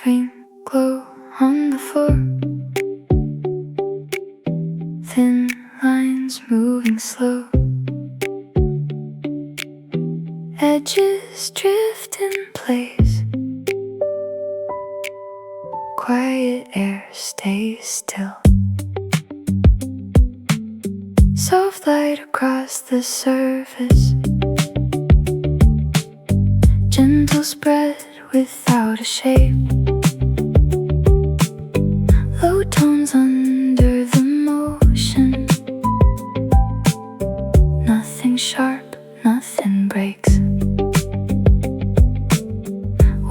faint glow on the floor. Thin lines moving slow. Edges drift in place. Quiet air stays still. Soft light across the surface. Gentle spread without a shape. Low tones under the motion. Nothing sharp, nothing breaks.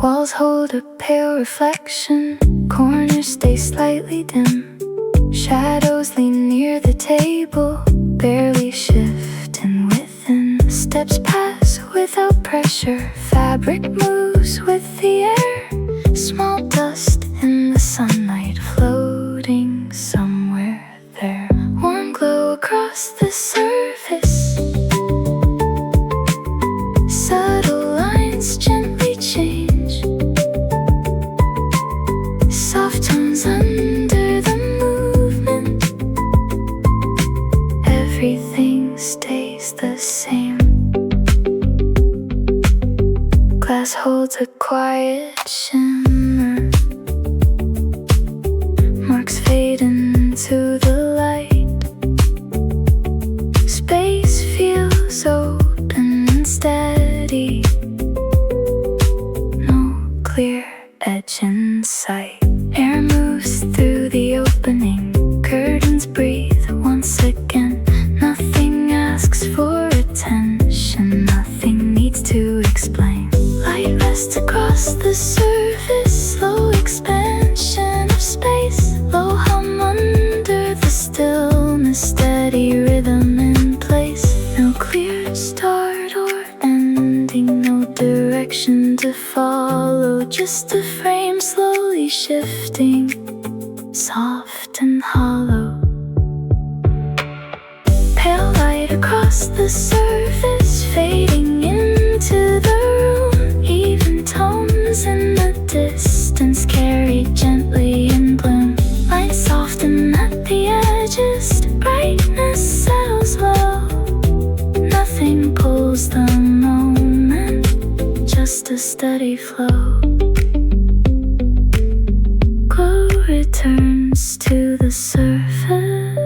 Walls hold a pale reflection. Corners stay slightly dim. Shadows lean near the table, barely shifting within. Steps pass without pressure. Fabric moves with the air. Small dust in the sunlight floating somewhere there. Warm glow across the surface. Subtle lines gently change. Soft tones under the movement. Everything stays the same. Glass holds a quiet shimmer. Marks fade into the light. Space feels open and steady. No clear edge in sight. Air moves through the opening. Curtains breathe once again. Nothing asks for attention. Nothing needs to explain. Light rests across the surface. Slow expansion of space. Low hum under the stillness. Steady rhythm in place. No clear start or ending. No direction to follow. Just a frame slowly shifting. Soft and hollow. Pale light across the surface. Fading into the room. Even tones in the distance carried gently in bloom. Lines soften at the edges. Brightness settles low. Nothing pulls the moment. Just a steady flow. Glow returns to the surface.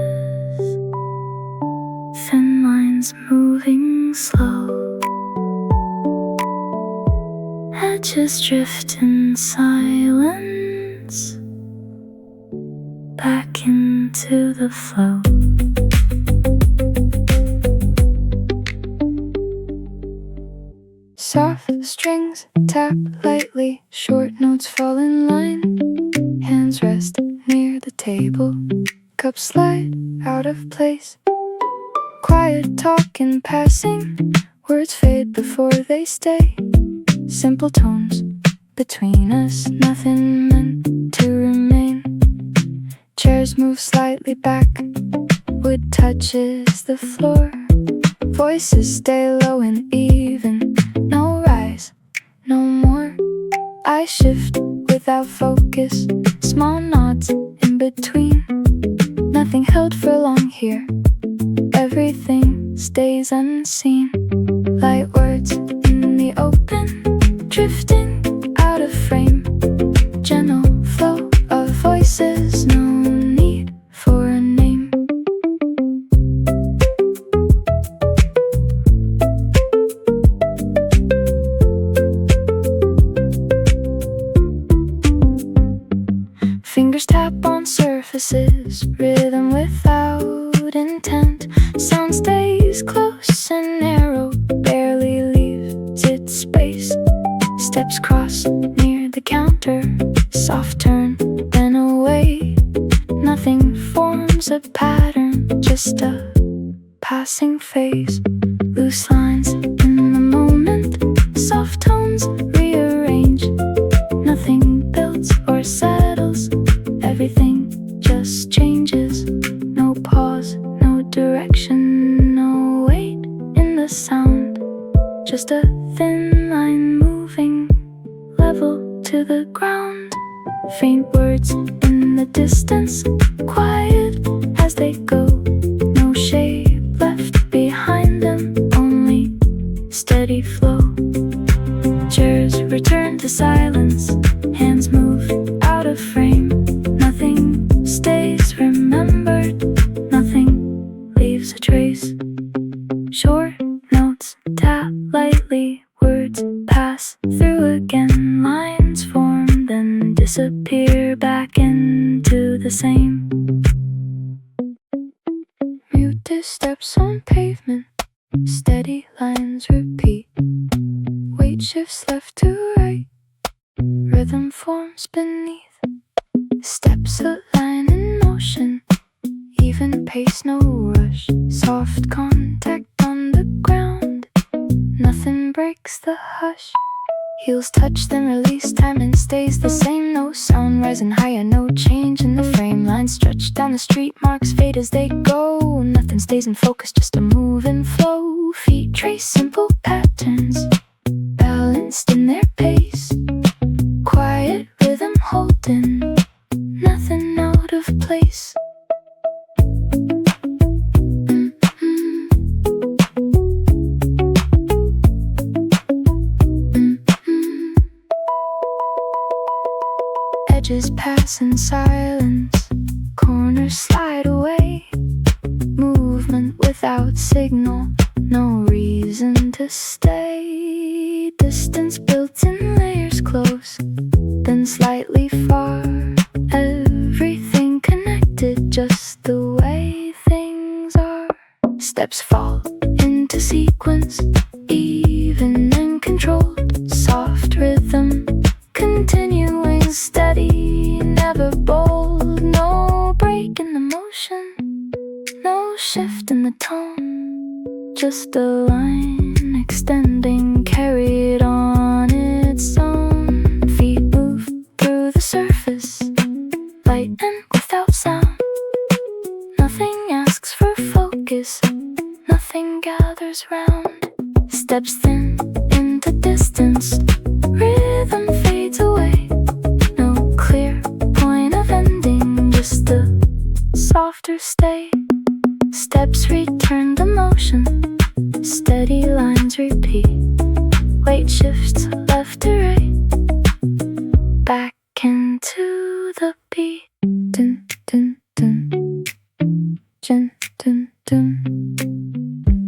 Thin lines moving slow. Edges drift in silence. Back into the flow. Soft strings tap lightly. Short notes fall in line. Hands rest near the table. Cups slide out of place. Quiet talk in passing. Words fade before they stay. Simple tones between us. Nothing meant to remain. Chairs move slightly back. Wood touches the floor. Voices stay low and even. No rise, no more. I shift without focus. Small nods in between. Nothing held for long here. Everything stays unseen. Light words in the open. Drifting out of frame. Gentle flow of voices. No need for a name. Fingers tap on surfaces. Rhythm without intent. Sound stays close and narrow. Barely leaves its space. Steps cross near the counter. Soft turn, then away. Nothing forms a pattern. Just a passing phase. Loose lines in the moment. Soft tones rearrange. Nothing builds or settles. Everything just changes. No pause, no direction, no weight in the sound. Just a thin line moving level to the ground. faint words in the distance, quiet as they go. No shape left behind them, only steady flow. Chairs return to silence, hands move out of frame. Nothing stays remembered, nothing leaves a trace. Short notes tap lightly, words pass through again. Lines form, then disappear back into the same. Muted steps on pavement, steady lines repeat. Weight shifts left to right, rhythm forms beneath. Steps align in motion, even pace, no rush. Soft contact on the ground, nothing breaks the hush. Heels touch, then release, timing stays the same. No sound rising higher, no change in the frame. Lines stretch down the street, marks fade as they go. Nothing stays in focus, just a moving flow. Feet trace simple patterns, balanced in their pace. Quiet rhythm holding, nothing out of place. Edges pass in silence, corners slide away. Movement without signal, no reason to stay. Distance built in layers, close, then slightly far. Everything connected just the way things are. Steps fall into sequence, even and controlled. Soft rhythm continuing steady, never bold. No break in the motion, no shift in the tone. Just a line extending, carried on its own. Feet move through the surface, light and without sound. Nothing asks for focus, nothing gathers round. Steps thin into distance, rhythm fades away. No clear point of ending, just a softer stay. Steps return to motion, steady lines repeat. Weight shifts left to right, back into the beat. Dun, dun, dun. Dun, dun, dun.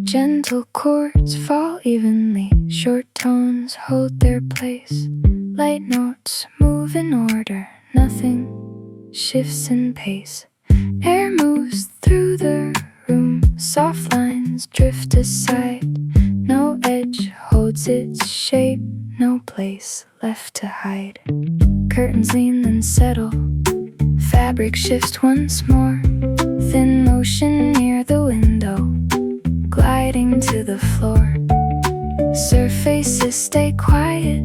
Gentle chords fall evenly, short tones hold their place. Light notes move in order, nothing shifts in pace. Air moves through the room, soft lines drift aside. No edge holds its shape, no place left to hide. Curtains lean then settle, fabric shifts once more. Thin motion near the window, gliding to the floor. Surfaces stay quiet,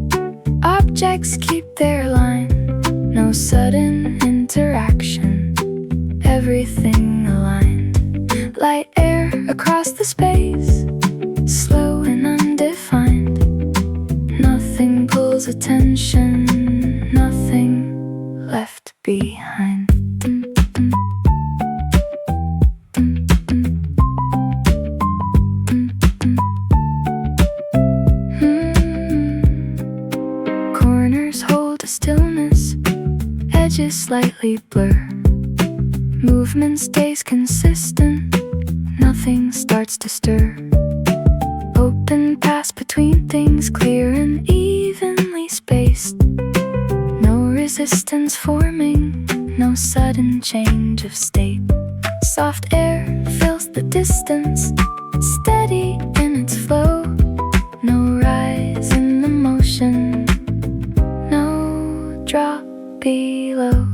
objects keep their line. No sudden interaction, everything aligned. Light air across the space, slow and undefined. Nothing pulls attention, nothing left behind. Corners hold a stillness, edges slightly blur. Movement stays consistent, nothing starts to stir. Open pass between things, clear and evenly spaced. No resistance forming, no sudden change of state. Soft air fills the distance, steady in its flow. No rise in the motion, no drop below.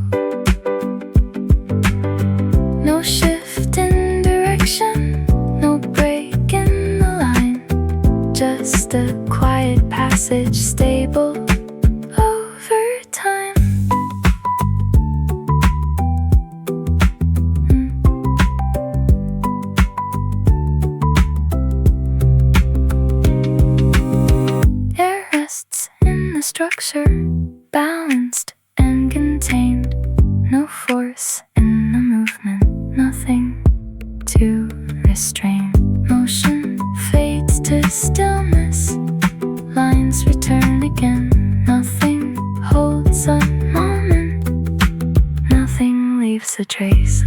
No shift in direction, no break in the line. Just a quiet passage, stable over time. Air rests in the structure, balanced and contained. force in the movement, nothing to restrain. Motion fades to stillness, lines return again. Nothing holds a moment, nothing leaves a trace.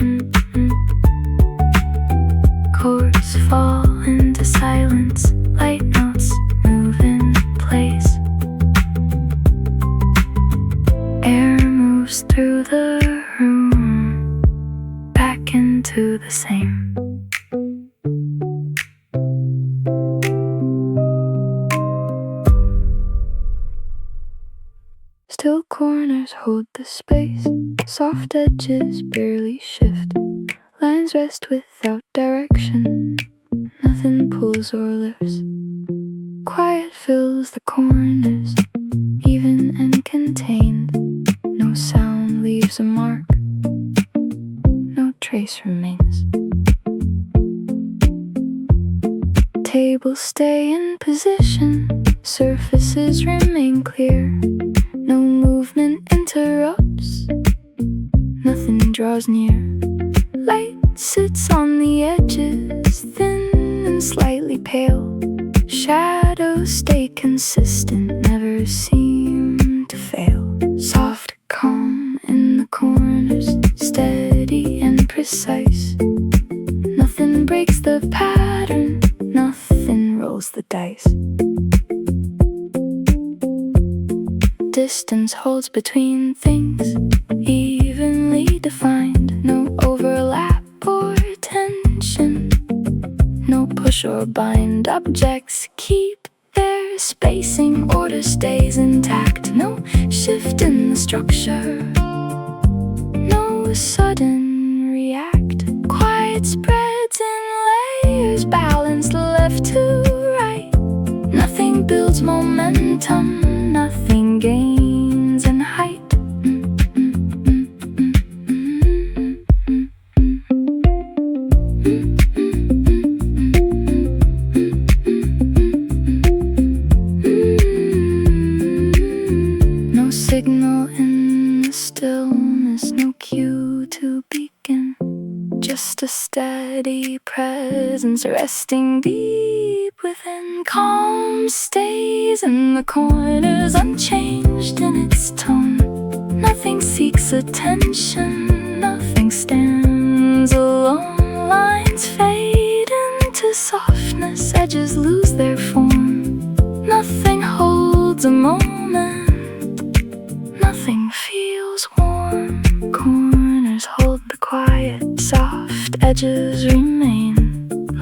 Chords fall into silence, light notes move in place. Air moves through the room, back into the same. Still corners hold the space, soft edges barely shift. Lines rest without direction, nothing pulls or lifts. Quiet fills the corners, even and contained. No sound leaves a mark, no trace remains. Tables stay in position, surfaces remain clear. No movement interrupts, nothing draws near. Light sits on the edges, thin and slightly pale. Shadows stay consistent, never seem to fail. Soft calm in the corners, steady and precise. Nothing breaks the pattern, nothing rolls the dice. Distance holds between things, evenly defined. No overlap or tension, no push or bind. Objects keep their spacing, order stays intact. No shift in the structure, no sudden react. Quiet spreads in layers, balanced left to right. Nothing builds momentum, nothing gains in height. No signal in the stillness, no cue to begin. Just a steady presence resting deep within. Calm stays in the corners, unchanged in its tone. Nothing seeks attention, nothing stands alone. Lines fade into softness, edges lose their form. Nothing holds a moment, nothing feels warm. Corners hold the quiet, soft edges remain.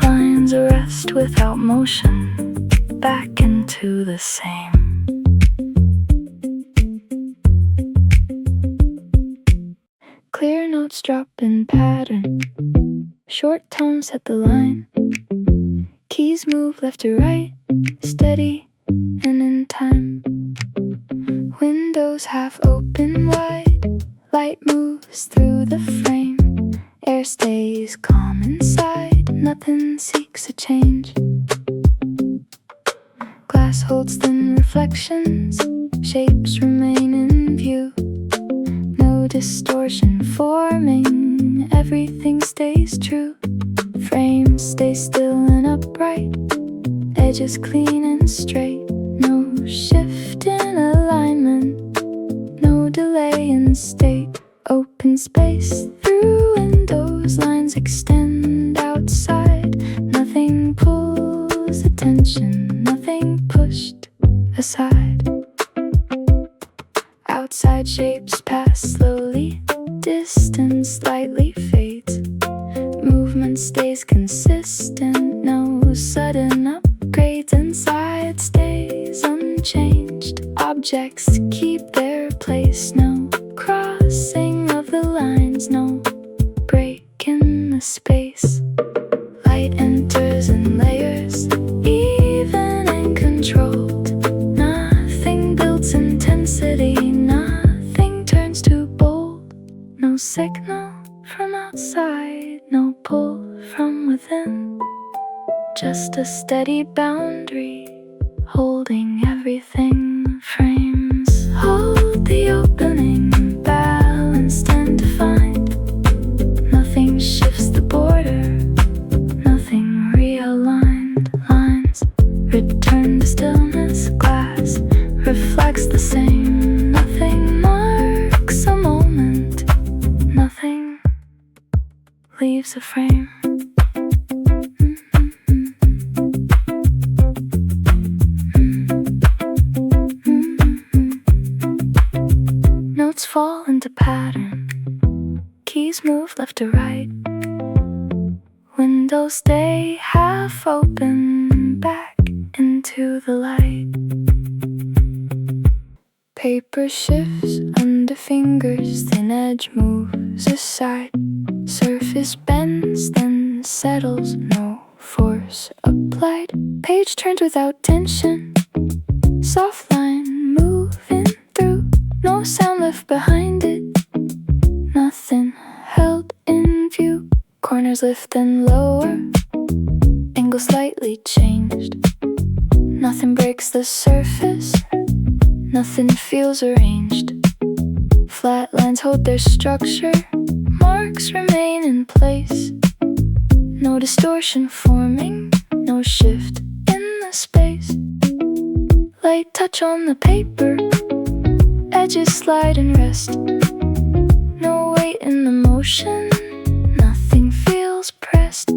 Lines rest without motion, back into the same. Clear notes drop in pattern, short tones set the line. Keys move left to right, steady and in time. Windows half open wide, light moves through the frame. Air stays calm inside, nothing seeks a change. Glass holds thin reflections, shapes remain in view. No distortion forming, everything stays true. Frames stay still and upright, edges clean and straight. No shift in alignment, no delay in state. Open space through windows, lines extend outside. Nothing pulls attention, nothing pushed aside. Outside shapes pass slowly, distance slightly fades. Movement stays consistent, no sudden upgrades. Inside stays unchanged, objects keep their place. No crossing of the lines, no break in the space. Light enters in layers, even and controlled. Nothing builds intensity, nothing turns too bold. No signal from outside, no pull from within. Just a steady boundary, holding everything. Frames hold the opening, balanced and defined. leaves a frame. Notes fall into pattern. Keys move left to right. Windows stay half open, back into the light. Paper shifts under fingers, thin edge moves aside. Surface bends, then settles, no force applied. Page turns without tension, soft line moving through, no sound left behind it, nothing held in view. Corners lift and lower, angle slightly changed. Nothing breaks the surface, nothing feels arranged. Flat lines hold their structure, marks remain in place. No distortion forming, no shift in the space. Light touch on the paper, edges slide and rest. No weight in the motion, nothing feels pressed.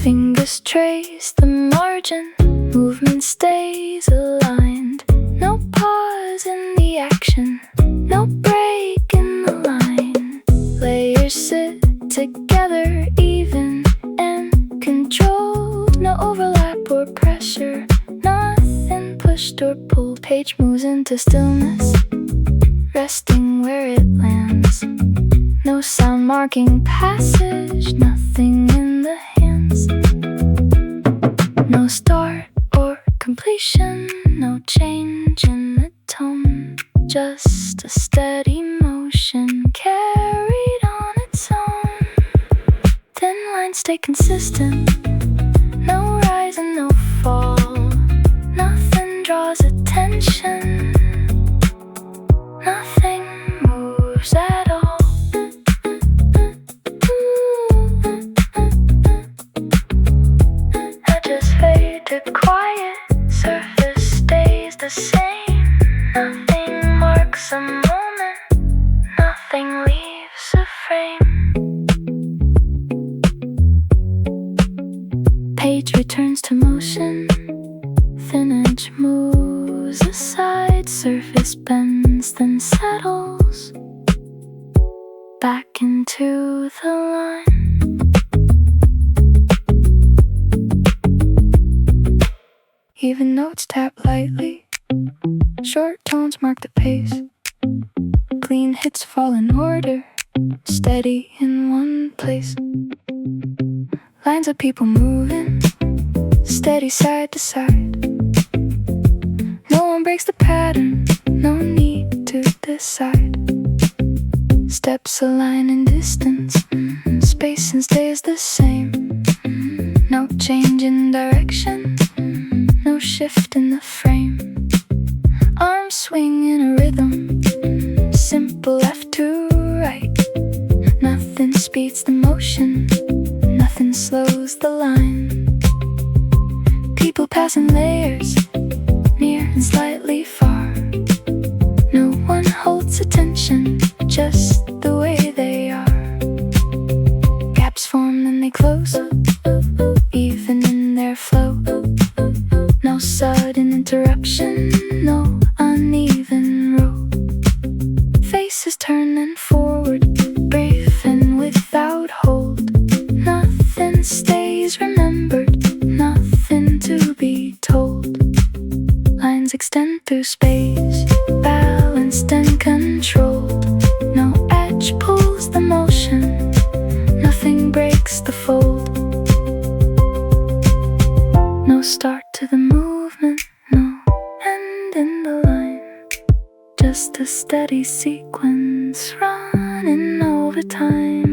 Fingers trace the margin, movement stays aligned. No pause in the action, no break in the line. Layers sit together, even and controlled. No overlap or pressure, nothing pushed or pulled. Page moves into stillness, resting where it lands. No sound marking passage, nothing in the hands. No start or completion, no change in the tone. Just a steady motion carried on its own. Thin lines stay consistent, no rise and no fall. Nothing draws attention, nothing moves at all. Edges fade to quiet, surface stays the same. Nothing marks a moment, nothing leaves a frame. Page returns to motion, thin edge moves aside. Surface bends, then settles back into the line. Even notes tap lightly, short tones mark the pace. Clean hits fall in order, steady in one place. Lines of people moving, steady side to side. No one breaks the pattern, no need to decide. Steps align in distance, spacing stays the same. No change in direction, no shift in the frame. Arms swing in a rhythm, simple left to right. Nothing speeds the motion, nothing slows the line. People pass in layers, near and slightly far. No one holds attention, just the way they are. Gaps form and they close, even in their flow. No sudden interruption, no uneven row. Faces turn and forward, brief and without hold. Nothing stays remembered, nothing to be told. Lines extend through space, balanced and controlled. No edge pulls the motion, nothing breaks the fold. No start to the movement, no end in the line. Just a steady sequence running over time.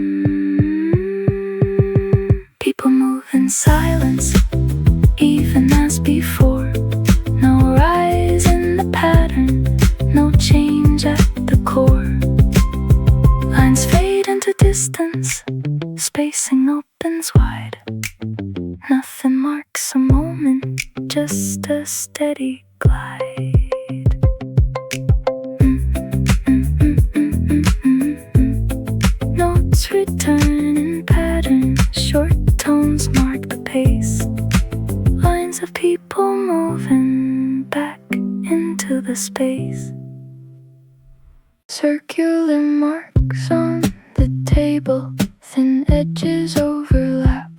People move in silence, even as before. No rise in the pattern, no change at the core. Lines fade into distance, spacing opens wide. Nothing marks a moment, just a steady glide. No Circular marks on the table, thin edges overlap.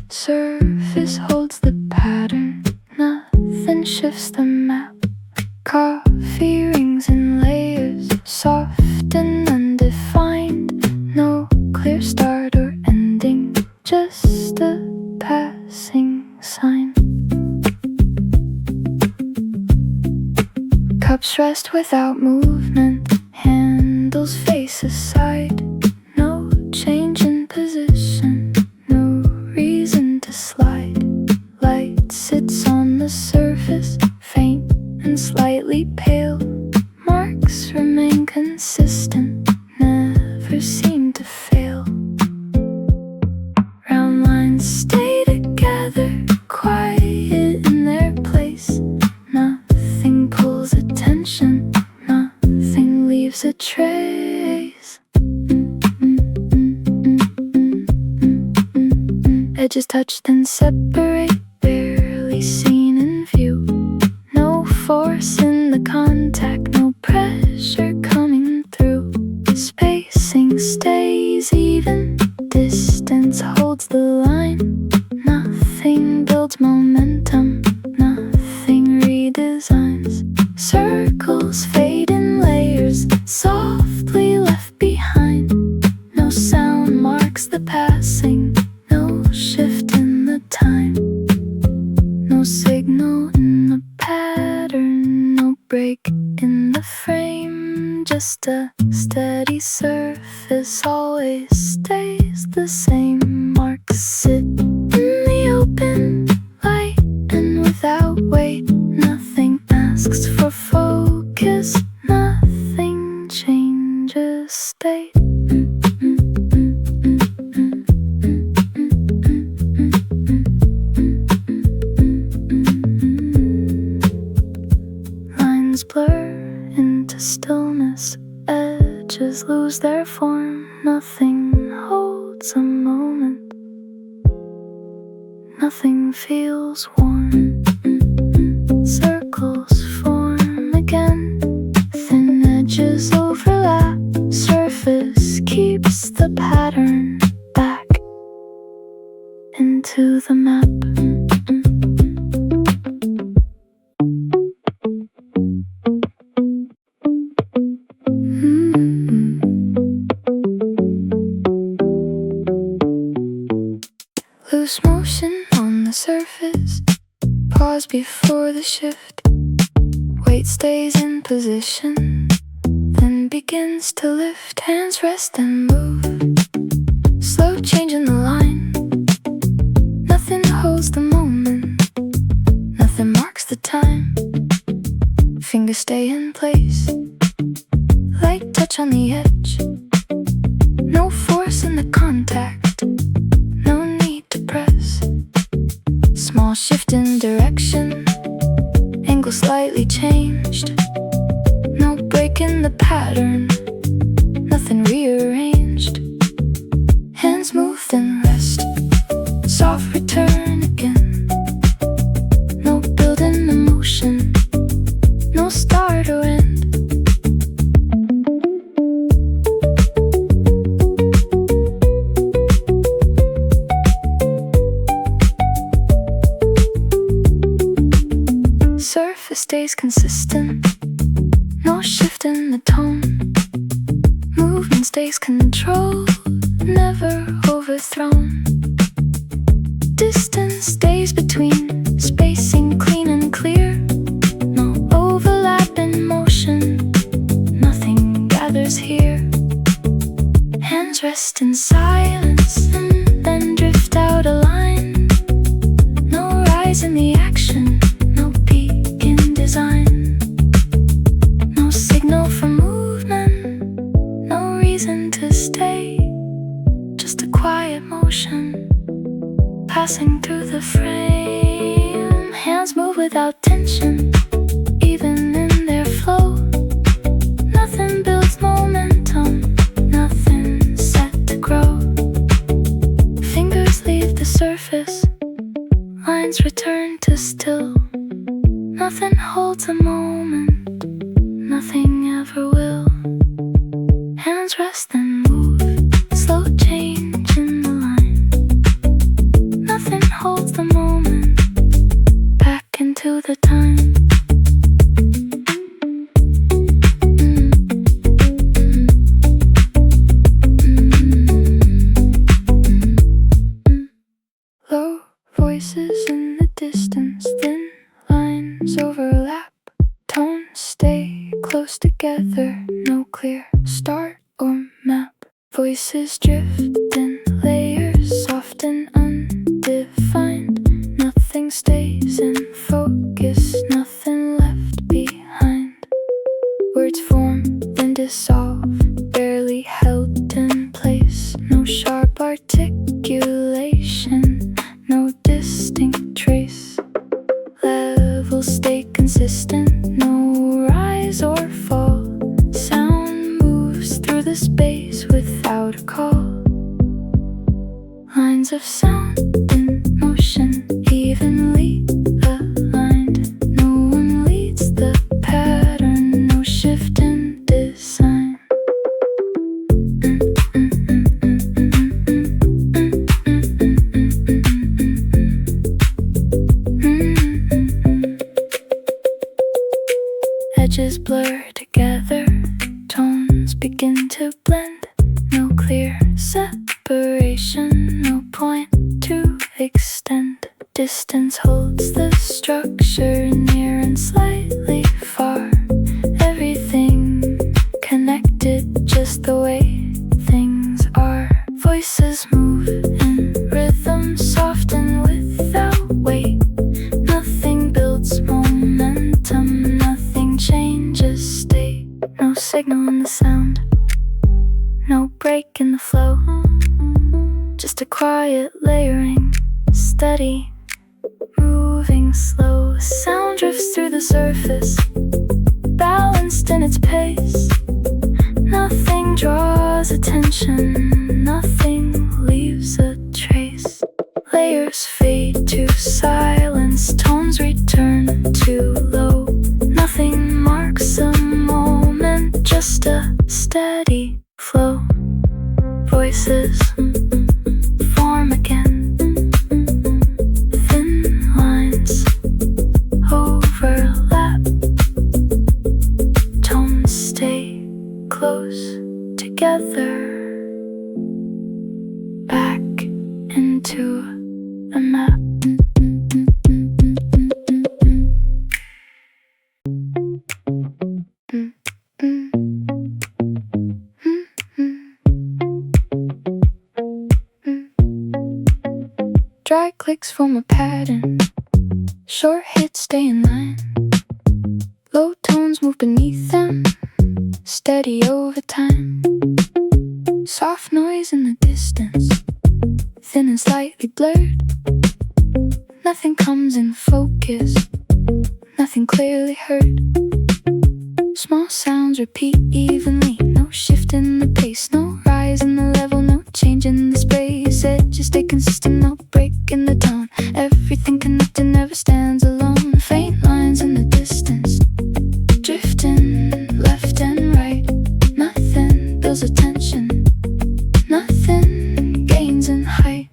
Surface holds the pattern, nothing shifts the map. Coffee rings in layers, soft and undefined. No clear start or ending, just a passing sign. Cups rest without movement, handles face aside. No change in position, no reason to slide. Light sits on the surface, faint and slightly pale. Marks remain consistent, never seem to fail. Round lines stay together, quiet in their place. Nothing pulls attention, nothing leaves a trace. Edges touch then separate, barely seen in view. No force in the contact, no pressure coming through. Spacing stays even, distance holds the line. Nothing builds momentum, nothing redesigns. Circles fade in layers, softly left behind. No sound marks the passing, no shift in the time. No signal in the pattern, no break in the frame. Just a steady surface, always stays the same. Marks sit in the open light and without weight. Nothing asks for focus, nothing changes state. Lines blur into stillness, edges lose their form. Nothing holds a moment, nothing feels warm. Circles form again, thin edges overlap. Surface keeps the pattern back into the map. Loose motion on the surface, pause before the shift. Weight stays in position, then begins to lift. Hands rest and move, slow change in the line. Nothing holds the moment, nothing marks the time. Fingers stay in place, light touch on the edge. No force in the contact, no need to press. Small shift in direction, angle slightly changed. No break in the pattern, nothing rearranged. Hands move then rest, soft return again. No build in emotion, no start or end. Surface stays consistent, no shift in the tone. Movement stays controlled, never overthrown. Distance stays between, spacing clean and clear. No overlap in motion, nothing gathers here. Hands rest in silence and then drift out a line. No rise in the action, no peak in design. No signal for movement, no reason to stay. Just a quiet motion, passing through the frame. Hands move without tension, even in their flow. Nothing builds momentum, nothing set to grow. Fingers leave the surface, lines return to still. Nothing holds a moment, nothing ever will. pause then move. Slow change in the line. Nothing holds the moment back into the time. Low voices in the distance, thin lines overlap. Tones stay close together, no clear start or map. Voices drift in layers, soft and undefined. Nothing stays in focus, nothing left behind. Words form, then dissolve, barely held in place. No sharp articulation, no distinct trace. Levels stay consistent, no rise or fall. Sound moves through the space without a call. Lines of sound in motion, evenly aligned. No one leads the pattern, no shift in design. Edges blur together, tones begin to blend. No clear separation, no point to extend. Distance holds the structure, near and slightly far. Everything connected just the way things are. Voices move in rhythm, soft and without weight. Nothing builds momentum, nothing changes state. No signal in the sound, no break in the flow. Just a quiet layering, steady, moving slow. Sound drifts through the surface, balanced in its pace. Nothing draws attention, nothing leaves a trace. Layers fade to silence, tones return to low. Nothing marks a moment, just a steady flow. Voices form again, thin lines overlap. Tones stay close together, back into the map. Dry clicks form a pattern, short hits stay in line. Low tones move beneath them, steady over time. Soft noise in the distance, thin and slightly blurred. Nothing comes in focus, nothing clearly heard. Small sounds repeat evenly, no shift in the pace, no rise in the level, no change in the space. Edges stay consistent, no break in the tone. Everything connected never stands alone. Faint lines in the distance, drifting left and right. Nothing builds attention, nothing gains in height.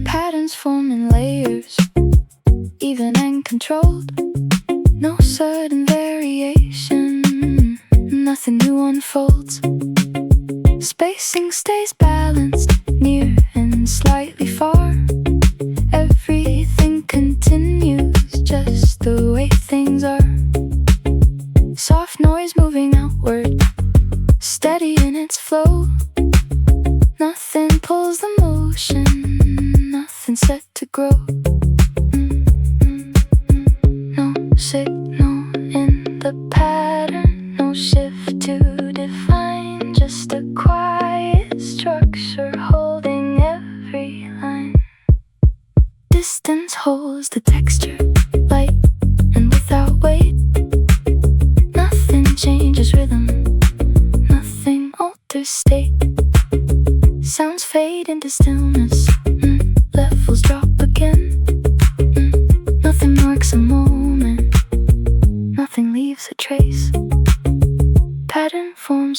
Patterns form in layers, even and controlled. No sudden variation, nothing new unfolds. Spacing stays balanced, near and slightly far. Everything continues just the way things are. Soft noise moving outward, steady in its flow. Nothing pulls the motion, nothing set to grow. No signal in the pattern, no shift to define. Just a quiet structure holding every line. Distance holds the texture, light and without weight. Nothing changes rhythm, nothing alters state. Sounds fade into stillness, levels drop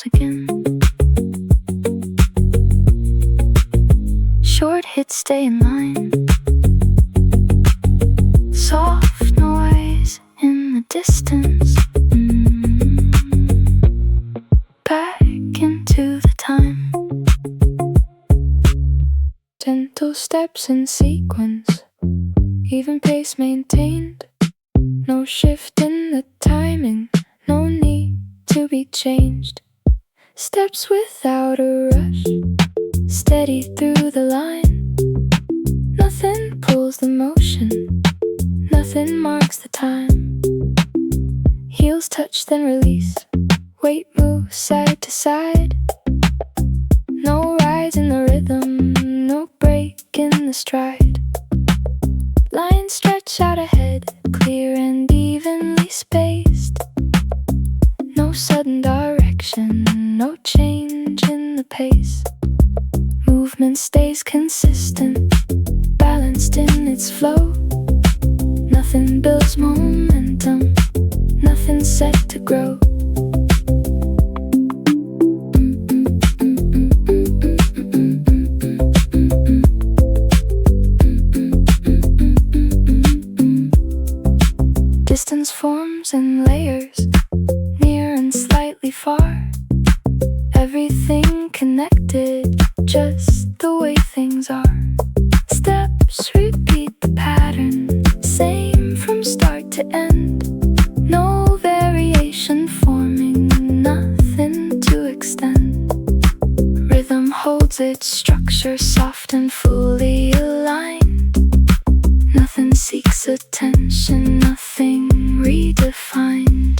goes again. Short hits stay in line. Soft noise in the distance. Back into the time. Gentle steps in sequence. Even pace maintained. No shift in the timing. No need to be changed. Steps without a rush. Steady through the line. Nothing pulls the motion. Nothing marks the time. Heels touch then release. Weight moves side to side. No rise in the rhythm. No break in the stride. Lines stretch out ahead. Clear and evenly spaced. No sudden direction. No change in the pace. Movement stays consistent. Balanced in its flow. Nothing builds momentum. Nothing set to grow. Distance forms in layers, near and slightly far. Everything connected, just the way things are. Steps repeat the pattern, same from start to end. No variation forming, nothing to extend. Rhythm holds its structure, soft and fully aligned. Nothing seeks attention, nothing redefined.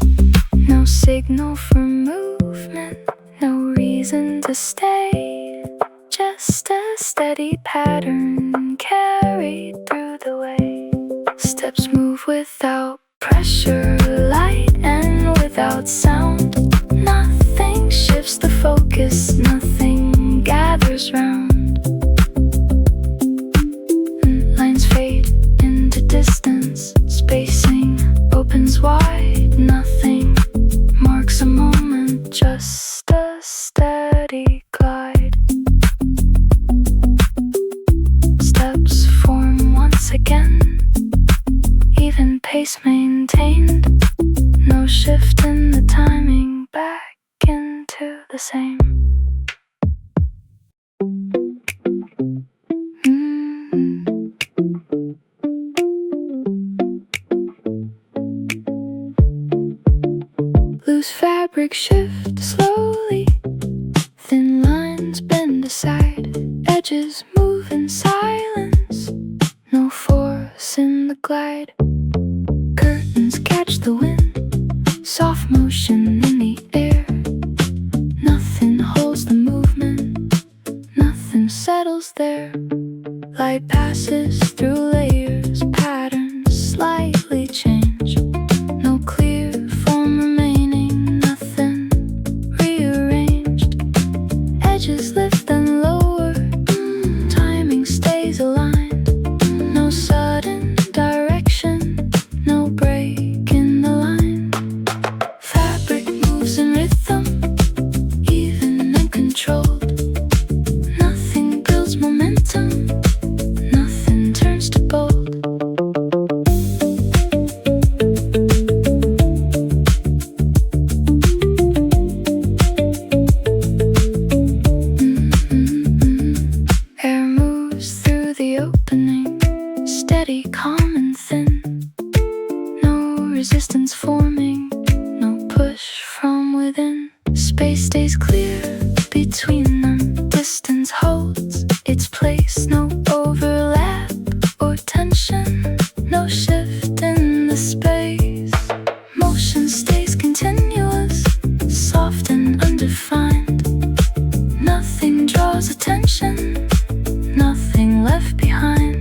No signal for movement, no reason to stay. Just a steady pattern carried through the way. Steps move without pressure, light and without sound. Nothing shifts the focus, nothing gathers round. Lines fade into distance, spacing opens wide. Nothing marks a moment, just a steady glide. Steps form once again, even pace maintained. No shift in the timing, back into the same. Loose fabric shift slowly. Thin lines bend aside. Edges move in silence. No force in the glide. Curtains catch the wind. Soft motion in the air. Nothing holds the movement. Nothing settles there. Light passes through layers. Patterns slightly change. No clear form remaining. Nothing rearranged. Edges lift and lower. Timing stays aligned. No sudden direction. No break in the line. Fabric moves in rhythm, even and controlled. Nothing builds momentum. Nothing turns to bold. Air moves through the opening, steady, calm and thin. No resistance forming, no push from within. Space stays clear between them. Distance holds its place. No overlap or tension. No shift in the space. Motion stays continuous, soft and undefined. Nothing draws attention. Nothing left behind.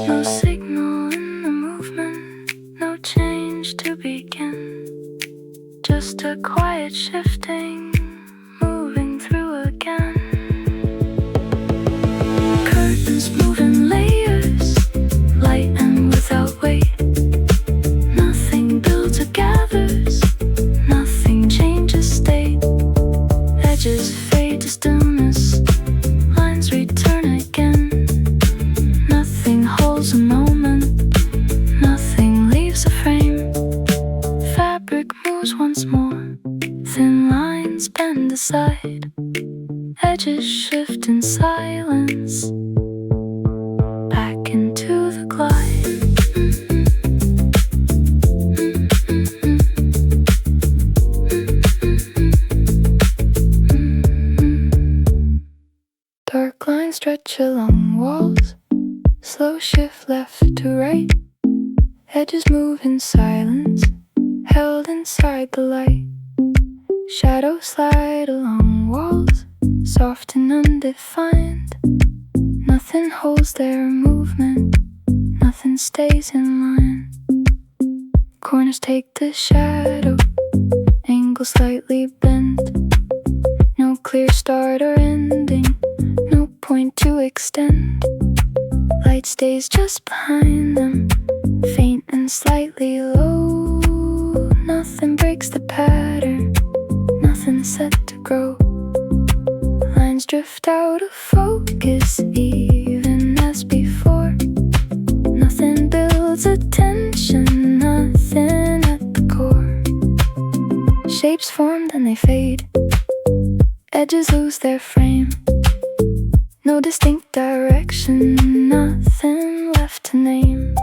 No signal in the movement, no change to begin. Just a quiet shifting, moving through again. side. Edges shift in silence, back into the glide. Dark lines stretch along walls, slow shift left to right. Edges move in silence, held inside the light. Shadows slide along walls, soft and undefined. Nothing holds their movement, nothing stays in line. Corners take the shadow, angles slightly bent. No clear start or ending, no point to extend. Light stays just behind them, faint and slightly low. Nothing breaks the pattern, nothing set to grow. Lines drift out of focus even as before. Nothing builds attention, nothing at the core. Shapes form then they fade, edges lose their frame. No distinct direction, nothing left to name.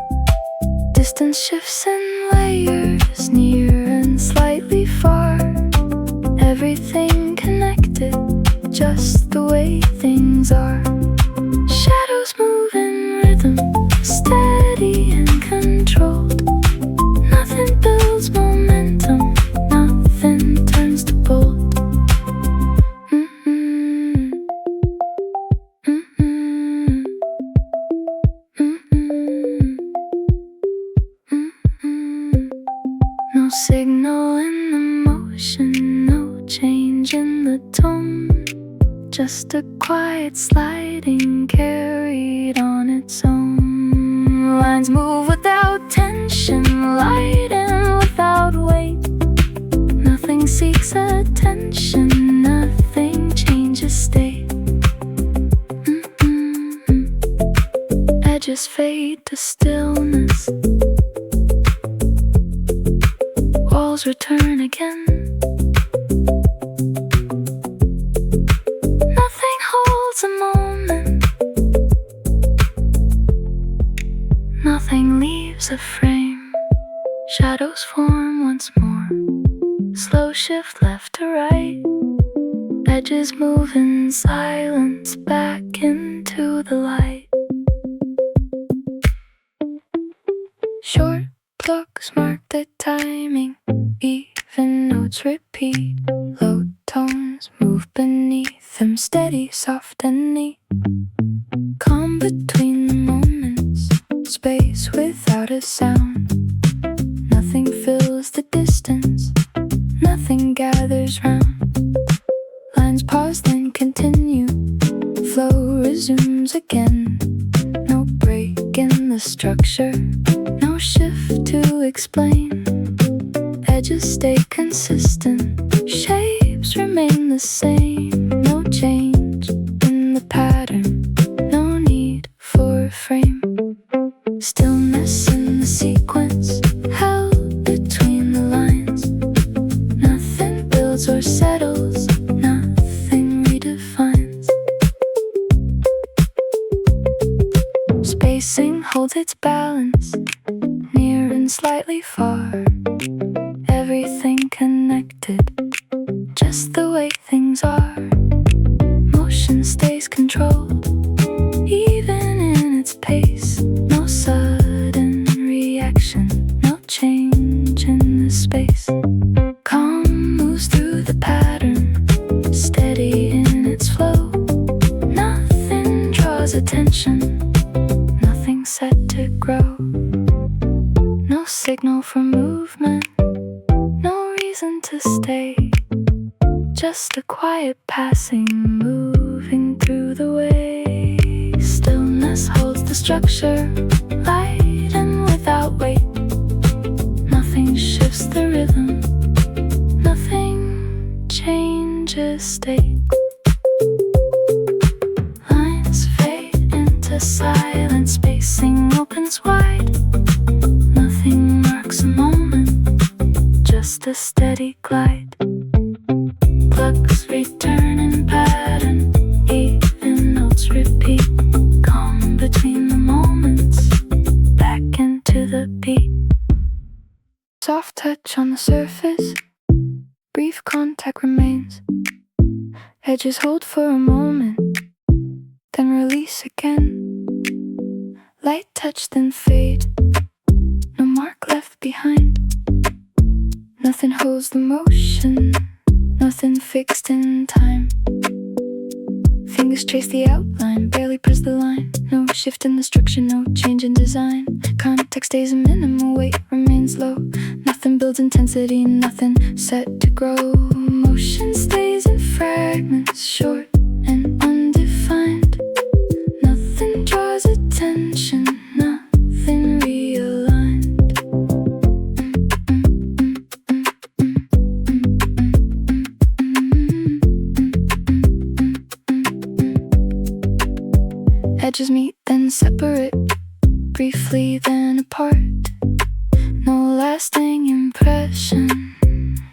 Distance shifts in layers, near and slightly far. Everything connected, just the way things are. Shadows move in rhythm, steady and controlled. Nothing builds momentum, nothing turns to bold. No signal in the motion, no change in the tone. Just a quiet sliding carried on its own. Lines move without tension, light and without weight. Nothing seeks attention, nothing changes state. Edges fade to stillness, walls return again. Nothing holds a moment, nothing leaves a frame. Shadows form once more, slow shift left to right. Edges move in silence, back into the light. Short blocks mark the timing, even notes repeat. Low tones move beneath them, steady, soft and neat. Calm between the moments, space without a sound. Nothing fills the distance, nothing gathers round. Lines pause then continue, flow resumes again. No break in the structure, no shift to explain. Edges stay consistent, shapes remain the same. No change in the pattern, no need for a frame. Stillness in the sequence, held between the lines. Nothing builds or settles, nothing redefines. Spacing holds its balance, near and slightly far. Everything connected, just the way things are. Motion stays controlled, even in its pace. No sudden reaction, no change in the space. Calm moves through the pattern, steady in its flow. Nothing draws attention, nothing set to grow. No signal for movement, no reason to stay. Just a quiet passing, moving through the way. Stillness holds the structure, light and without weight. Nothing shifts the rhythm, nothing changes state. Lines fade into silence, spacing opens wide. Nothing marks a moment, just a steady glide. flux, return in pattern. Even notes repeat, calm between the moments, back into the beat. Soft touch on the surface, brief contact remains. Edges hold for a moment, then release again. Light touch, then fade, no mark left behind. Nothing holds the motion, nothing fixed in time. Fingers trace the outline, barely press the line. No shift in the structure, no change in design. Context stays a minimal, weight remains low. Nothing builds intensity, nothing set to grow. Motion stays in fragments, short and undefined. Nothing draws attention, nothing realigned. Edges meet, then separate, briefly then apart. No lasting impression,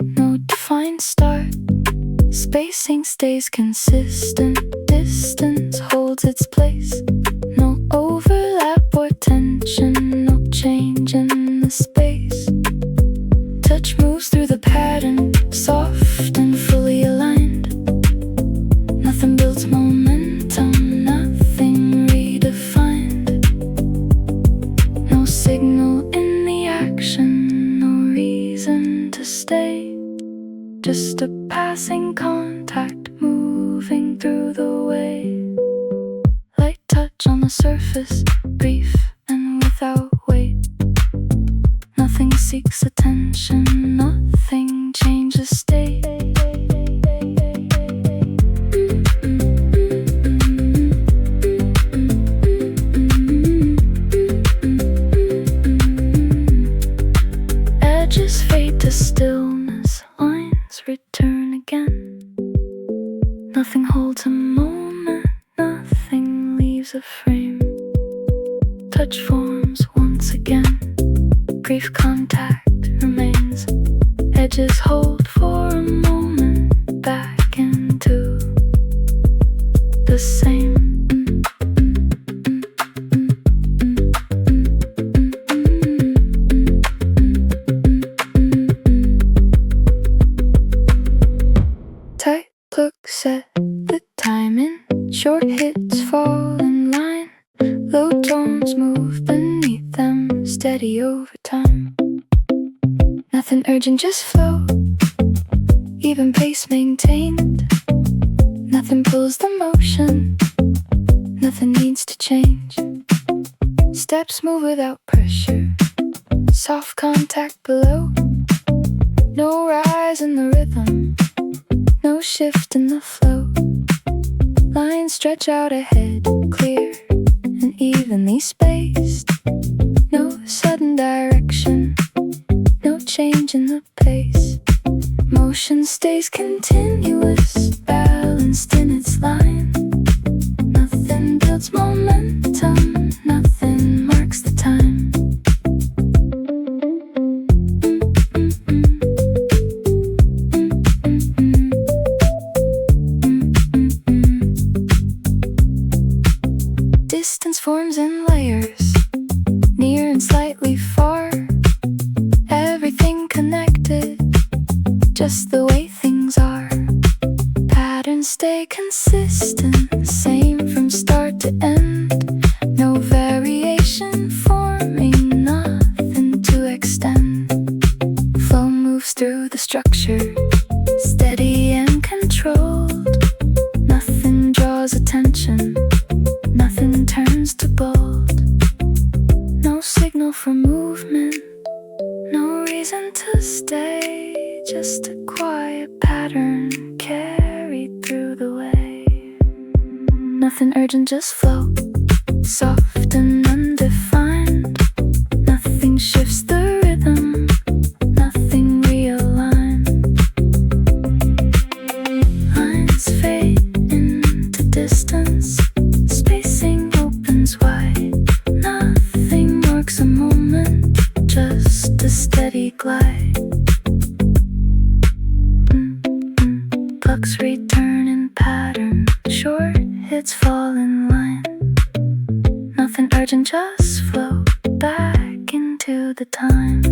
no defined start. Spacing stays consistent, distance holds its place. No overlap or tension, no change in the space. Touch moves through the pattern, soft and fully aligned. Nothing builds momentum, nothing redefined. No signal in the action, no reason to stay. Just a passing contact moving through the wave. Light touch on the surface, brief and without weight. Nothing seeks attention, nothing changes state. Edges fade to stillness, lines return again. Nothing holds a moment, nothing leaves a frame. Touch forms once again, brief contact remains. Edges hold for a moment, back into the same. Tight look, set the timing. Short hits fall in line. Low tones move beneath them, steady over time. Nothing urgent, just flow. Even pace maintained. Nothing pulls the motion, nothing needs to change. Steps move without pressure, soft contact below. No rise in the rhythm, no shift in the flow. Lines stretch out ahead, clear and evenly spaced. No sudden direction, no change in the pace. Motion stays continuous, balanced in its line. Nothing builds momentum, nothing marks the time. Distance forms in layers, near and slightly far. Everything connected, just the way things are. Patterns stay consistent, same from start to end. No variation forming, nothing to extend. Flow moves through the structure, steady and controlled. Nothing draws attention, nothing turns to bold. No signal for movement, no reason to stay. Just a quiet pattern carried through the wave. Nothing urgent, just flow, soft and undefined. Nothing shifts the rhythm, nothing realigned. Lines fade into distance, spacing opens wide. Nothing marks a moment, just a steady glide. Pluck clocks return in pattern. Short hits fall in line. Nothing urgent, just flow back into the time.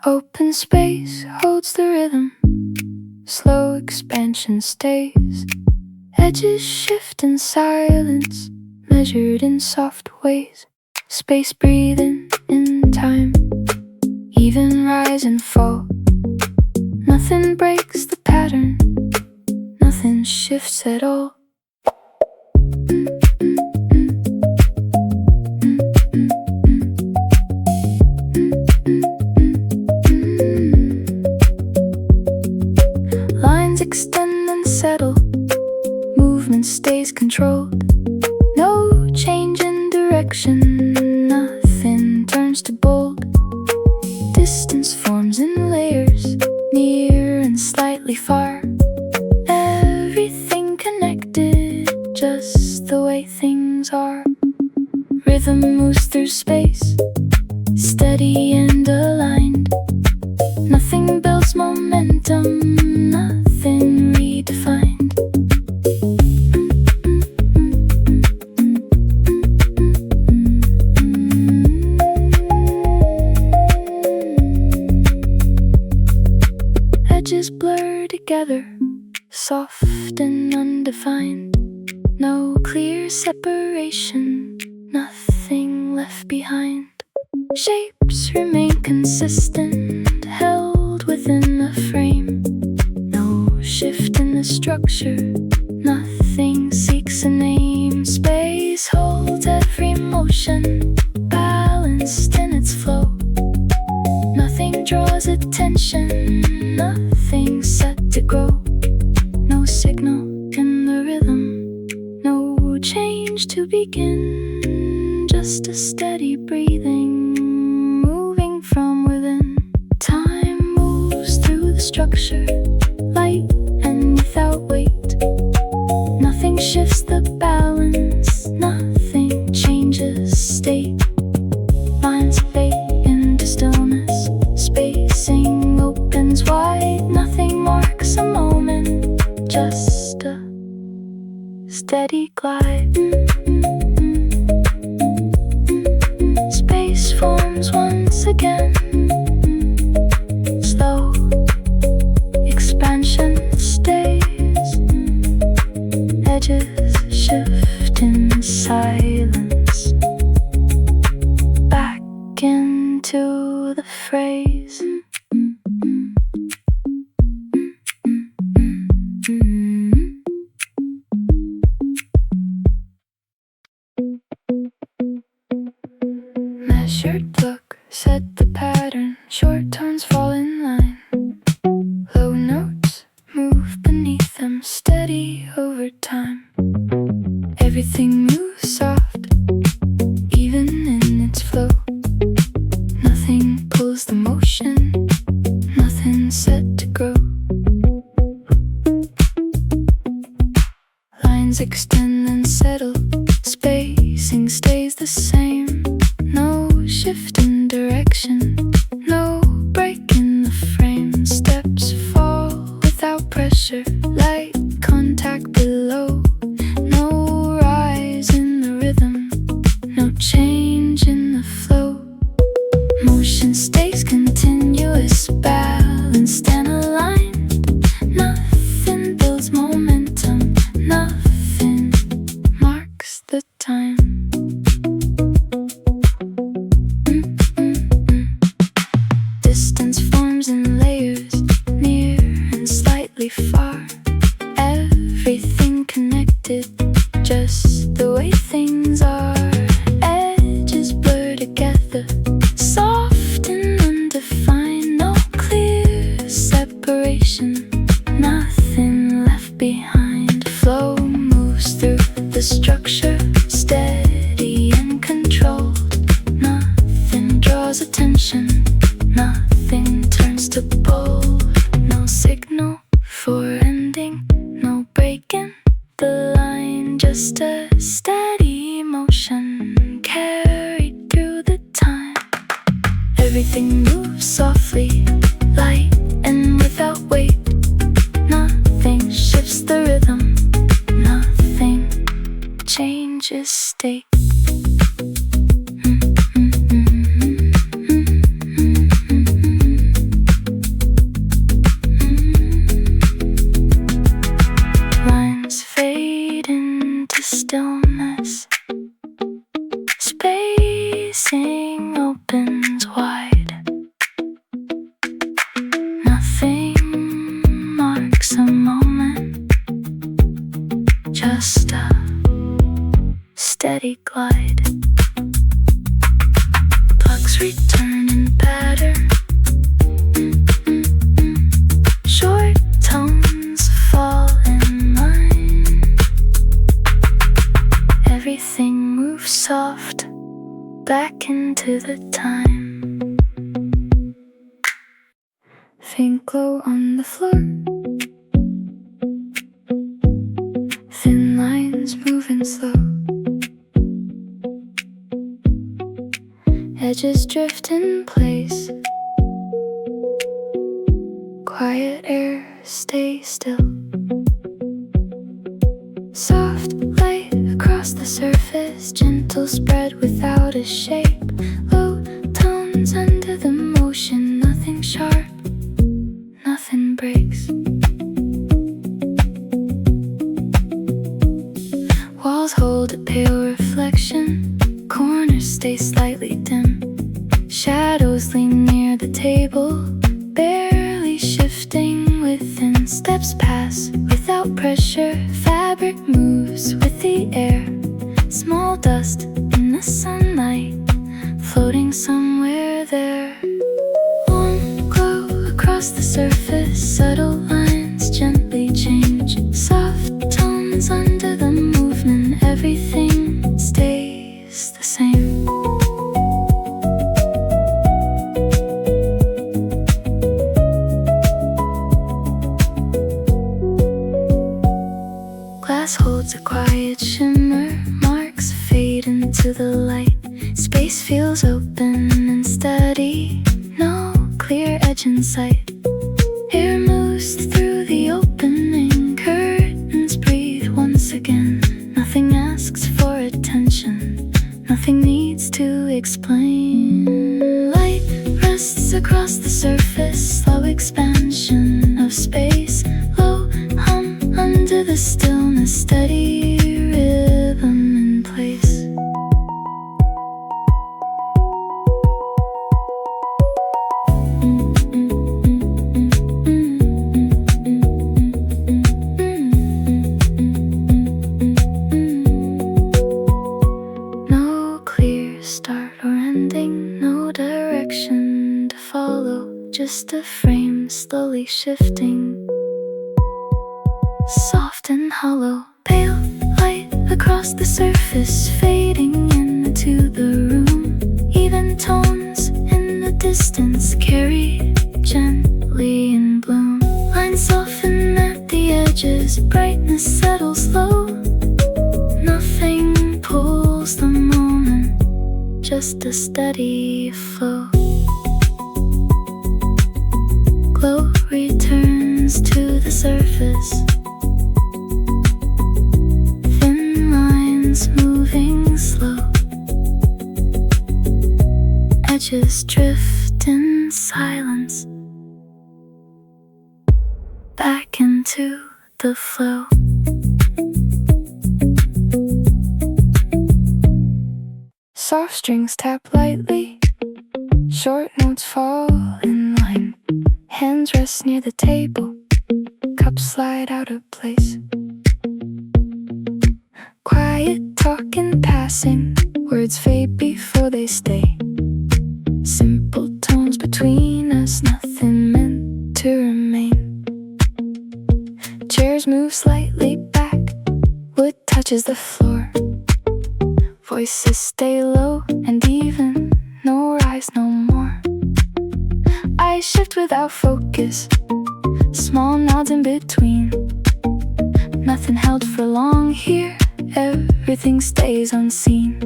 Open space holds the rhythm. Slow expansion stays. Edges shift in silence, measured in soft ways. Space breathing in time. Even rise and fall. Nothing breaks the pattern. Nothing shifts at all. Extend and settle. Movement stays controlled. No change in direction. Nothing turns to bold. Distance forms in layers, near and slightly far. Everything connected, just the way things are. Rhythm moves through space, steady and aligned. Nothing builds momentum. Nothing redefined. Edges blur together, soft and undefined. No clear separation, nothing left behind. Shapes remain consistent, held within a frame. Shift in the structure, nothing seeks a name. Space holds every motion, balanced in its flow. Nothing draws attention, nothing set to grow. No signal in the rhythm, no change to begin. Just a steady breathing, moving from within. Time moves through the structure, light and without weight. Nothing shifts the balance, nothing changes state. Lines fade into stillness, spacing opens wide. Nothing marks a moment, just a steady glide. Space forms once again, slow expansion stays. Edges shift in silence, back into the phrase. Measured look, set the pattern. Short tones fall in line. Low notes move beneath them, steady over time. Everything moves soft, even in its flow. Nothing pulls the motion, nothing set to grow. Lines extend and settle, spacing stays the same. No shift in direction, no break in the frame. Steps fall without pressure, light contact below. No rise in the rhythm, no change in the flow. Motion stays continuous, balanced and aligned. Nothing builds momentum, nothing marks the time. Distance forms in layers, near and slightly far. Everything connected, just the way things are. Edges blur together, soft and undefined. No clear separation, nothing left behind. Flow moves through the structure, steady and controlled. Nothing draws attention, nothing turns to bold. No signal for ending, no break in the line, just a state. Lines fade into stillness. Spacing opens wide. Nothing marks a moment, just a steady glide. Plugs return in pattern. Short tones fall in line. Everything moves soft back into the time. Faint glow on the floor. Thin lines moving slow. Edges drift in place. Quiet air, stay still. Soft light across the surface. Gentle spread without a shape. Low tones under the motion. Nothing sharp, nothing breaks. Walls hold a pale reflection. Corners stay slightly dim. Shadows lean near the table, barely shifting within. Steps pass without pressure. Fabric moves with the air. Small dust in the sunlight, floating somewhere there. Warm glow across the surface. Subtle lines gently change. Soft tones under the movement. Everything stays the same. Glass holds a quiet shimmer. Marks fade into the light. Space feels open and steady. No clear edge in sight. Air moves through the opening. Curtains breathe once again. Nothing asks for attention. Nothing needs to explain. Light rests across the surface. Slow expansion of space. Low hum under the stillness. Steady rhythm in place. No clear start or ending. No direction to follow. Just a frame slowly shifting. Soft and hollow. Pale light across the surface, fading into the room. Even tones in the distance carry gently in bloom. Lines soften at the edges. Brightness settles low. Nothing pulls the moment, just a steady flow. Glow returns to the surface. Moving slow. Edges drift in silence. Back into the flow. Soft strings tap lightly. Short notes fall in line. Hands rest near the table. Cups slide out of place. Quiet talk in passing. Words fade before they stay. Simple tones between us. Nothing meant to remain. Chairs move slightly back. Wood touches the floor. Voices stay low and even. No rise, no more. Eyes shift without focus. Small nods in between. Nothing held for long here. Everything stays unseen.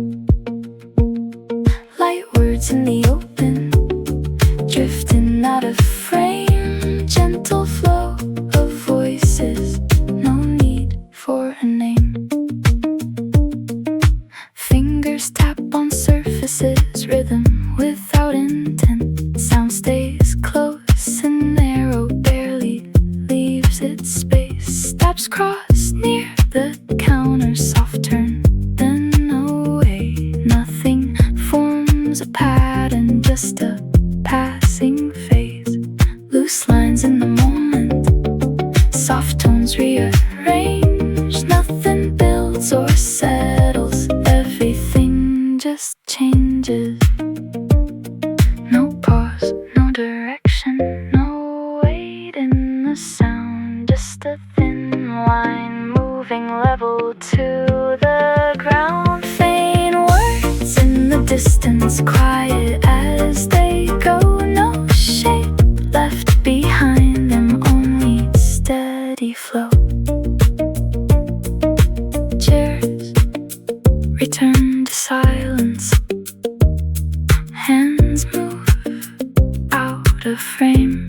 Light words in the open, drifting out of frame. Gentle flow of voices. No need for a name. quiet space. Steps cross near the counter, soft turn, then away. Nothing forms a pattern, just a passing phase. Loose lines in the moment, soft tones rearrange. Nothing builds or settles, everything just changes. No pause, no direction, no weight in the sound. Just a thin line moving level to the ground. Faint words in the distance, quiet as they go. No shape left behind them, only steady flow. Chairs return to silence. Hands move out of frame.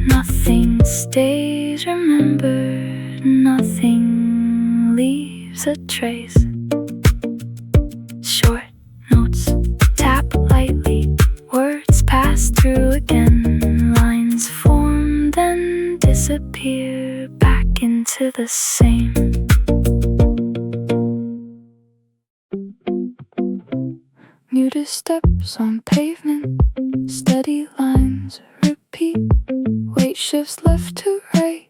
Nothing stays remembered, nothing leaves a trace. Short notes tap lightly, words pass through again. Lines form, then disappear back into the same. Muted steps on pavement, steady lines repeat. Weight shifts left to right,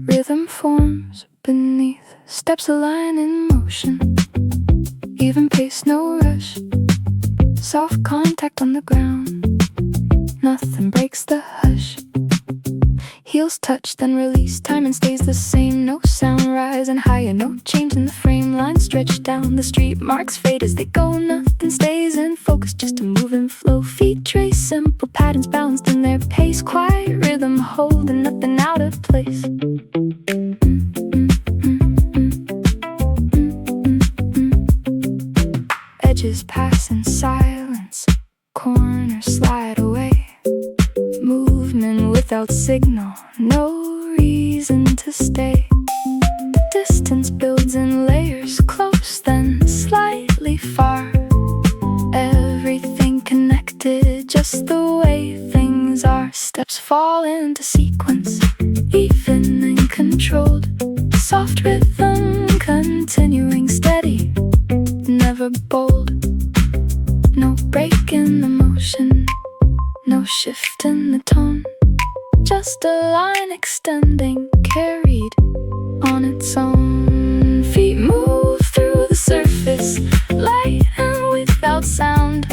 rhythm forms beneath. Steps align in motion, even pace, no rush. Soft contact on the ground, nothing breaks the hush. Heels touch, then release, timing stays the same. No sound rising higher, no change in the frame. Lines stretch down the street, marks fade as they go. Nothing stays in focus, just a moving flow. Feet trace simple patterns balanced in their pace. Quiet rhythm holding nothing out of place. Edges pass in silence, corners slide away. Movement without signal, no reason to stay. Distance builds in layers, close then slightly far. Everything connected, just the way things are. Steps fall into sequence, even and controlled. Soft rhythm continuing steady, never bold. No break in the motion, no shift in the tone. Just a line extending, carried on its own. Feet move through the surface, light and without sound.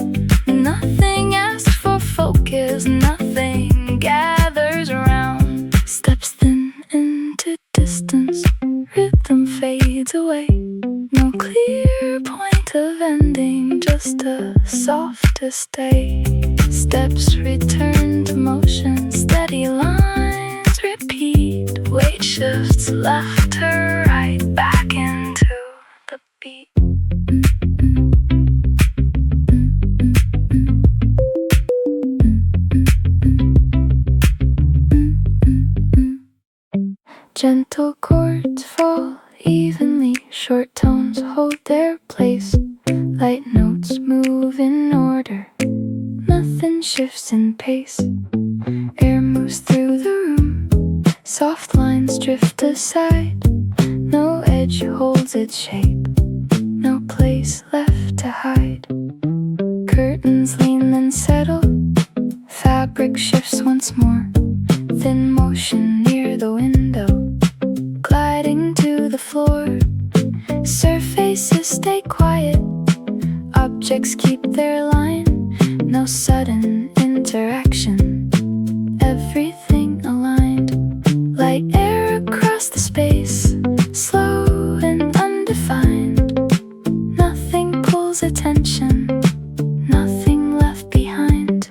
Nothing asks for focus, nothing gathers around. Steps thin into distance, rhythm fades away. No clear point of ending, just a softer stay. Steps return to motion, steady lines repeat. Weight shifts left to right, back into the beat. Gentle chords fall evenly, short tones hold their place. Light notes move in order, nothing shifts in pace. Air moves through the room, soft lines drift aside. No edge holds its shape, no place left to hide. Curtains lean then settle, fabric shifts once more. Thin motion near the window, gliding to the floor. Surfaces stay quiet, objects keep their line. No sudden interaction, everything aligned. Light air across the space, slow and undefined. Nothing pulls attention, nothing left behind.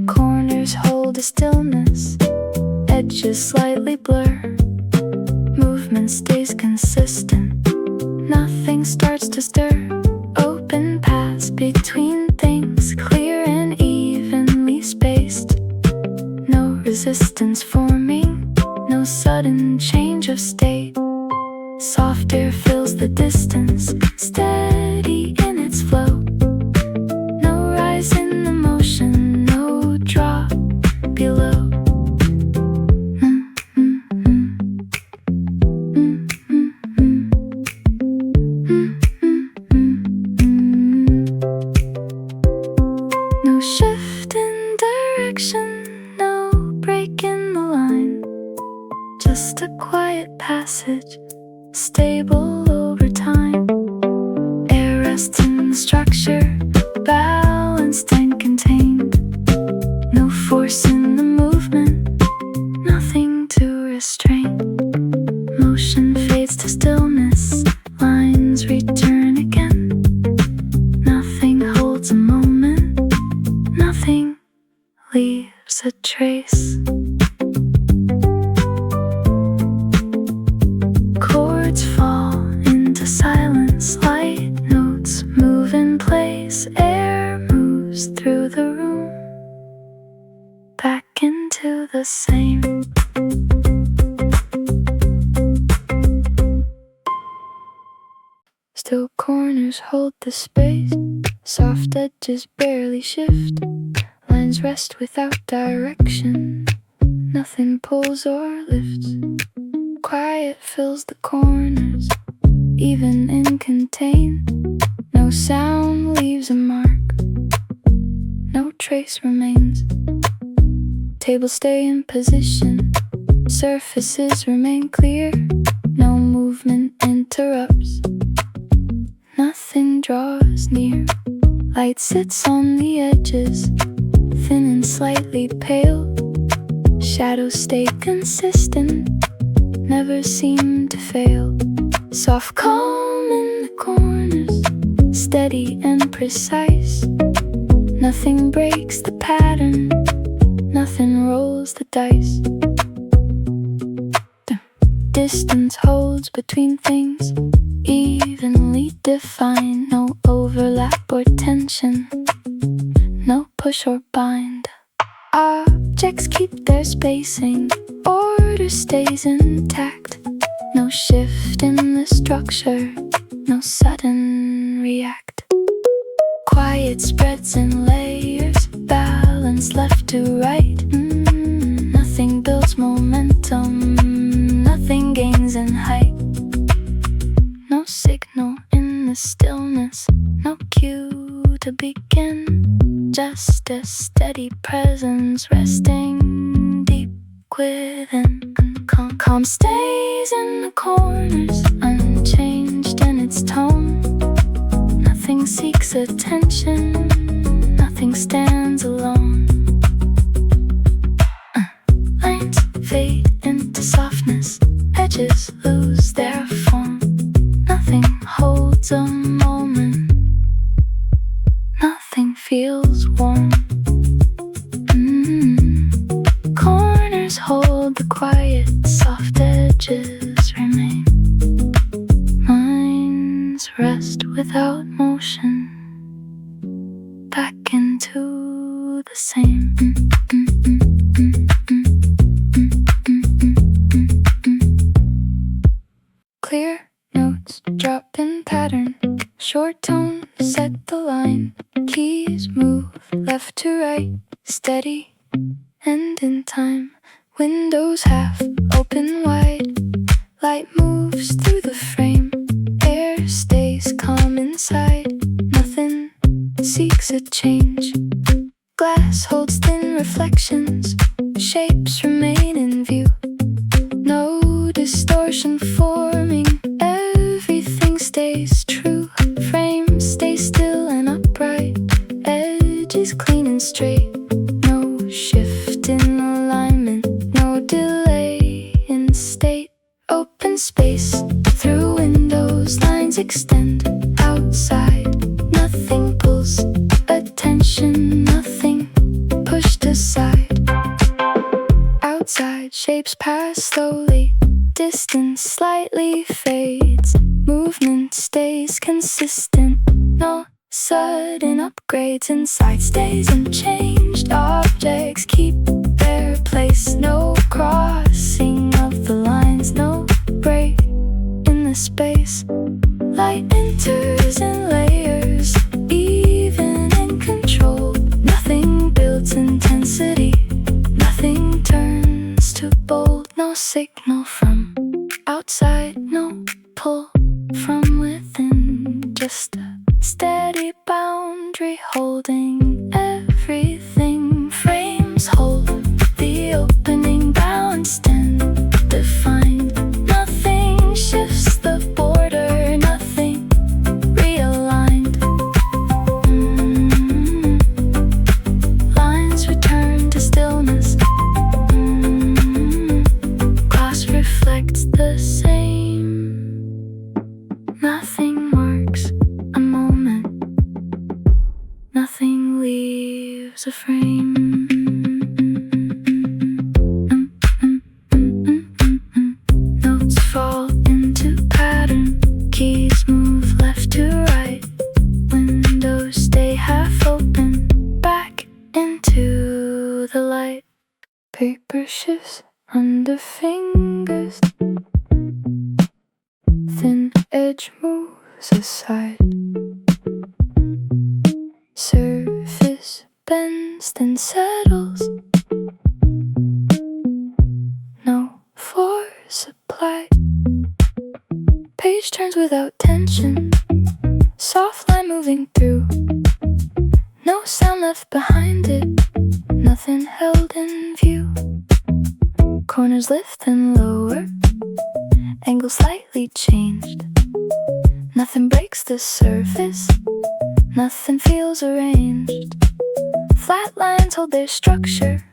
Corners hold a stillness, edges slightly blur. Movement stays consistent, nothing starts to stir. Open paths between things, clear and evenly spaced. No resistance forming, no sudden change of state. Soft air fills the distance, steady in its flow. No rise in the motion, no drop below. just a quiet passage, stable over time. Air rests in the structure, balanced and contained. No force in the movement, nothing to restrain. Motion fades to stillness, lines return again. Nothing holds a moment, nothing leaves a trace. Chords fall into silence, light notes move in place. Air moves through the room, back into the same. Still corners hold the space, soft edges barely shift. Lines rest without direction, nothing pulls or lifts. Quiet fills the corners, even in contained. No sound leaves a mark, no trace remains. Tables stay in position, surfaces remain clear. No movement interrupts, nothing draws near. Light sits on the edges, thin and slightly pale. Shadows stay consistent, never seem to fail. Soft calm in the corners, steady and precise. Nothing breaks the pattern, nothing rolls the dice. The distance holds between things, evenly defined. No overlap or tension, no push or bind. Objects keep their spacing, order stays intact. No shift in the structure, no sudden react. Quiet spreads in layers, balance left to right. Nothing builds momentum, nothing gains in height. No signal in the stillness, no cue to begin. Just a steady presence resting deep within. Calm stays in the corners, unchanged in its tone. Nothing seeks attention, nothing stands alone. Lines fade into softness, edges lose their form. Nothing holds a moment, nothing feels warm. Corners hold the quiet, soft edges remain. Minds rest without motion, back into the same. Clear notes drop in pattern, short tone set the line. Keys move left to right, steady and in time. Windows half open wide, light moves through the frame. Air stays calm inside, nothing seeks a change. Glass holds thin reflections, shapes remain in view. No distortion forming, everything stays true. Frame stays still and upright, edges clean and straight. No shift in alignment, no delay in state. Open space through windows, lines extend outside. Nothing pulls attention, nothing pushed aside. Outside shapes pass slowly, distance slightly fades. Movement stays consistent, no sudden upgrades. Inside stays unchanged, objects keep their place. No crossing of the lines, no break in the space. Light enters in layers, even in control. Nothing builds intensity, nothing turns to bold. No signal from outside, no pull from within. Just a steady boundary holding everything. Frames hold the opening, balanced and defined. under fingers. Thin edge moves aside. Surface bends then settles. No force applied. Page turns without tension. Soft line moving through. No sound left behind it. Nothing held in view. Corners lift and lower. Angle slightly changed. Nothing breaks the surface. Nothing feels arranged. Flat lines hold their structure.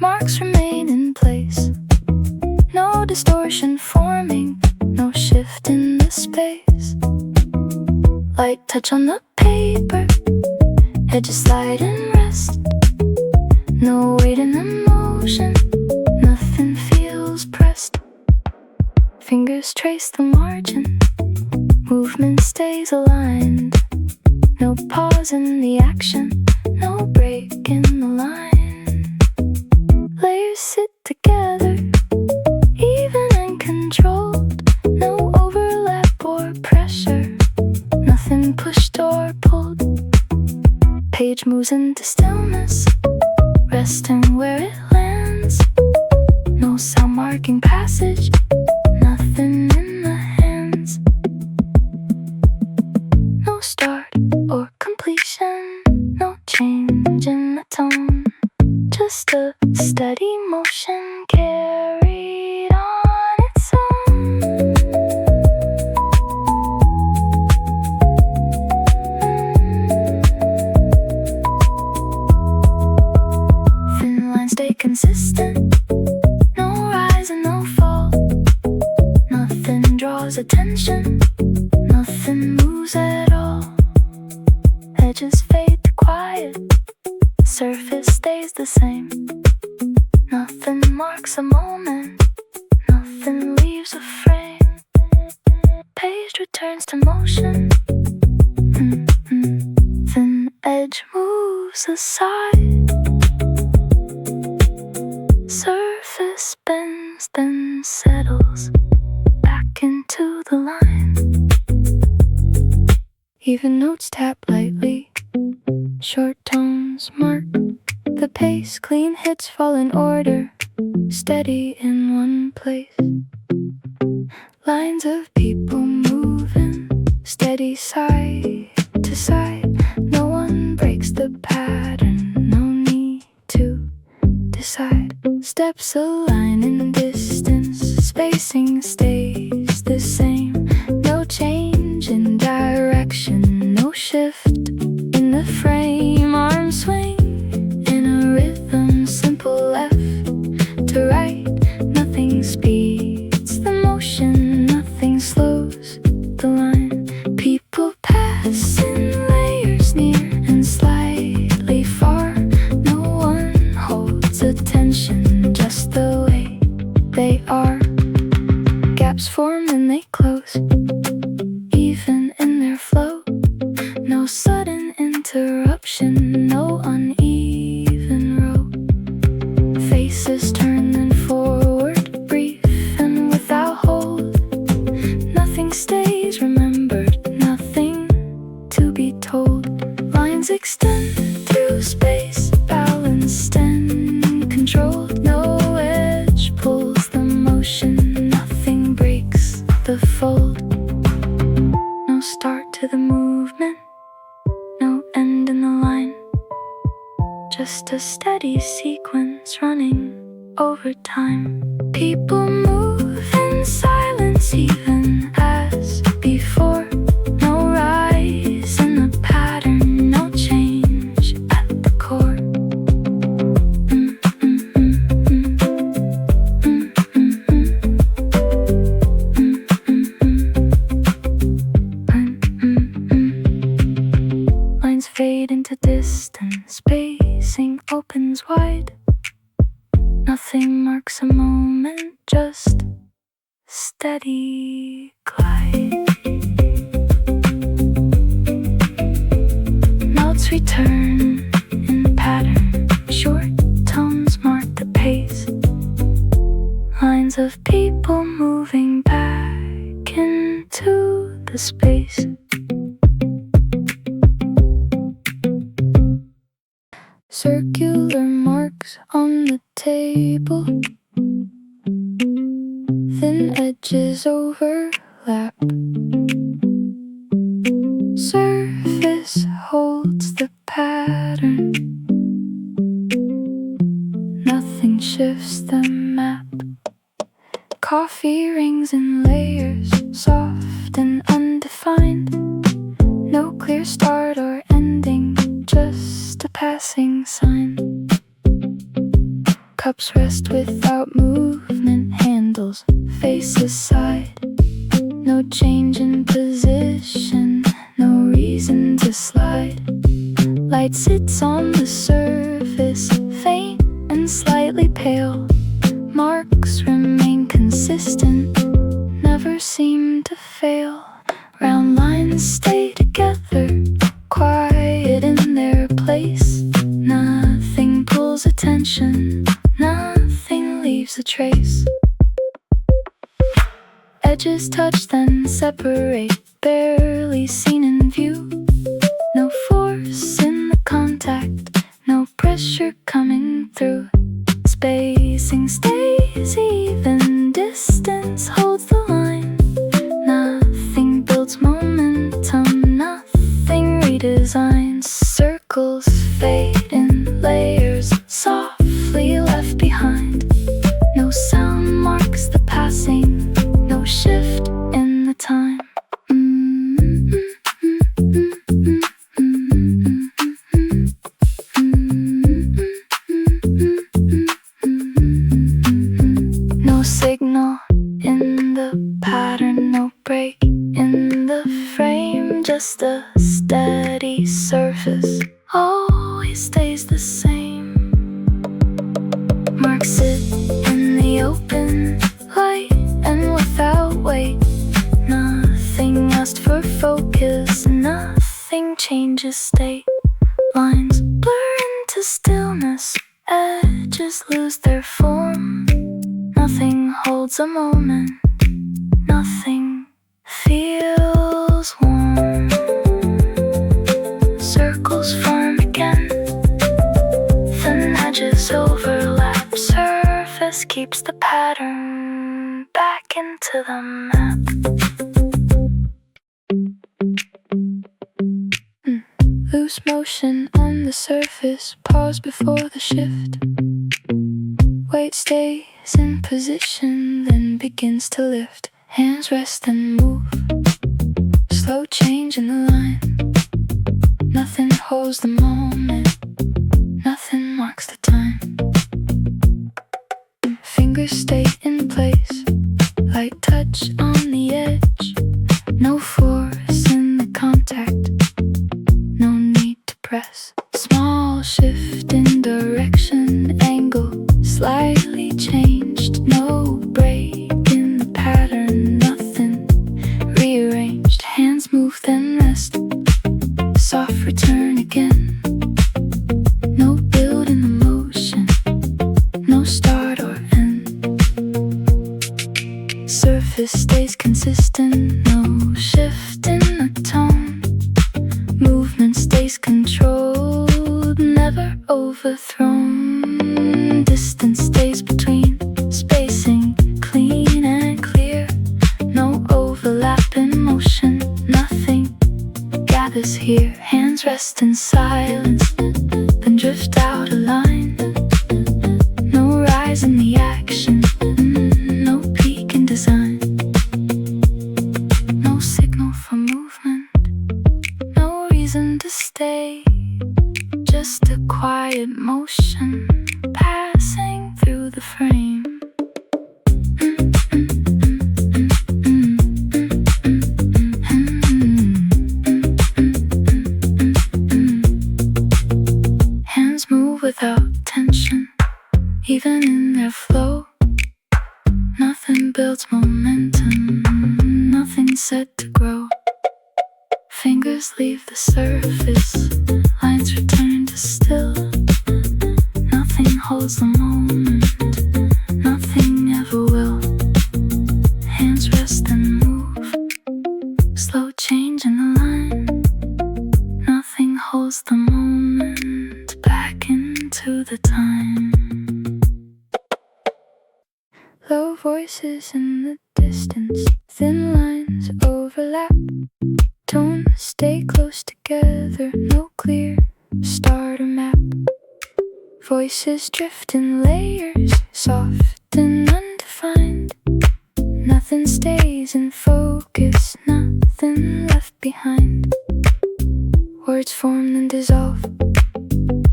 Marks remain in place. No distortion forming. No shift in the space. Light touch on the paper. Edges slide and rest. No weight in the motion. Nothing feels pressed. Fingers trace the margin. Movement stays aligned. No pause in the action. No break in the line. Layers sit together, even and controlled. No overlap or pressure. Nothing pushed or pulled. Page moves into stillness, resting where it lands. No sound marking passage. Nothing in the hands. No start or completion. No change in the tone. Just a steady motion carried on its own. Thin lines stay consistent. No rise and no fall. Nothing draws attention. Nothing moves at all. Edges fade to quiet. Surface stays the same. Nothing marks a moment. Nothing leaves a frame. Page returns to motion. Thin edge moves aside. Surface bends then settles back into the line. Even notes tap lightly. Short tones mark the pace. Clean hits fall in order, steady in one place. Lines of people moving, steady side to side. No one breaks the pattern, no need to decide. Steps align in distance, spacing stays the same. No change in direction, no shift in the frame. Arms swing in a rhythm, simple left to right. Nothing speeds the motion, nothing slows the line. People pass in layers, near and slightly far. No one holds attention, just the way they are. Gaps form and they close, even in their flow. No sudden interruption, no uneven row. Faces turn then forward, brief and without hold. Nothing stays remembered, nothing to be told. Lines extend through space, balanced and controlled. No edge pulls the motion, nothing breaks the fold. No start to the movement, no end in the line. Just a steady sequence running over time. People move in silence, even as before. No rise in the pattern, no change at the core. Lines fade into distance, spacing opens wide. Nothing marks a moment, just steady glide. Notes return in pattern, short tones mark the pace. Millions of people moving back into the space. Circular marks on the table, thin edges overlap. Surface holds the pattern, nothing shifts the map. Coffee rings in layers, soft and undefined. No clear start or ending, just a passing sign. Cups rest without movement, handles face aside. No change in position, no reason to slide. Light sits on the surface, faint and slightly pale. Marks remain consistent, never seem to fail. Round lines stay together, quiet in their place. Nothing pulls attention, nothing leaves a trace. Edges touch then separate, barely seen in view. No force in the contact, no pressure coming through. Spacing stays even, distance holds the line. Nothing builds momentum, nothing redesigns. Circles fade in layers, softly left behind. No sound marks the passing, no shift in the time. No signal in the pattern, no break in the frame, just a steady surface, always stays the same. Marks sit in the open light and without weight. Nothing asked for focus, nothing changes state. Lines blur into stillness, edges lose their form. Nothing holds a moment, nothing feels warm. Circles form again, thin edges overlap. Surface keeps the pattern back into the map. Loose motion on the surface, pause before the shift. Weight stays in position, then begins to lift. Hands rest and move, slow change in the line. Nothing holds the moment, nothing marks the time. Fingers stay in place, light touch on the edge. No force in the contact, no need to press. Small shift in direction, angle slightly changed. No break in the pattern, nothing rearranged. Hands move then rest, soft return again. No build in the motion, no start or end. Surface stays consistent, no shift in the tone. Movement stays controlled, never overthrown. Distance stays between, spacing clean and clear. No overlap in motion, nothing gathers here. Hands rest in silence, then drift out of line. No rise in the action, no peak in design. No signal for movement, no reason to stay. Just a quiet motion passing through the frame. Hands move without tension, even in their flow. Nothing builds momentum, nothing set to grow. Fingers leave the surface, lines return to still. Nothing holds the moment, nothing ever will. voices in the distance. Thin lines overlap. Tones stay close together. No clear starter map. Voices drift in layers, soft and undefined. Nothing stays in focus, nothing left behind. Words form and dissolve,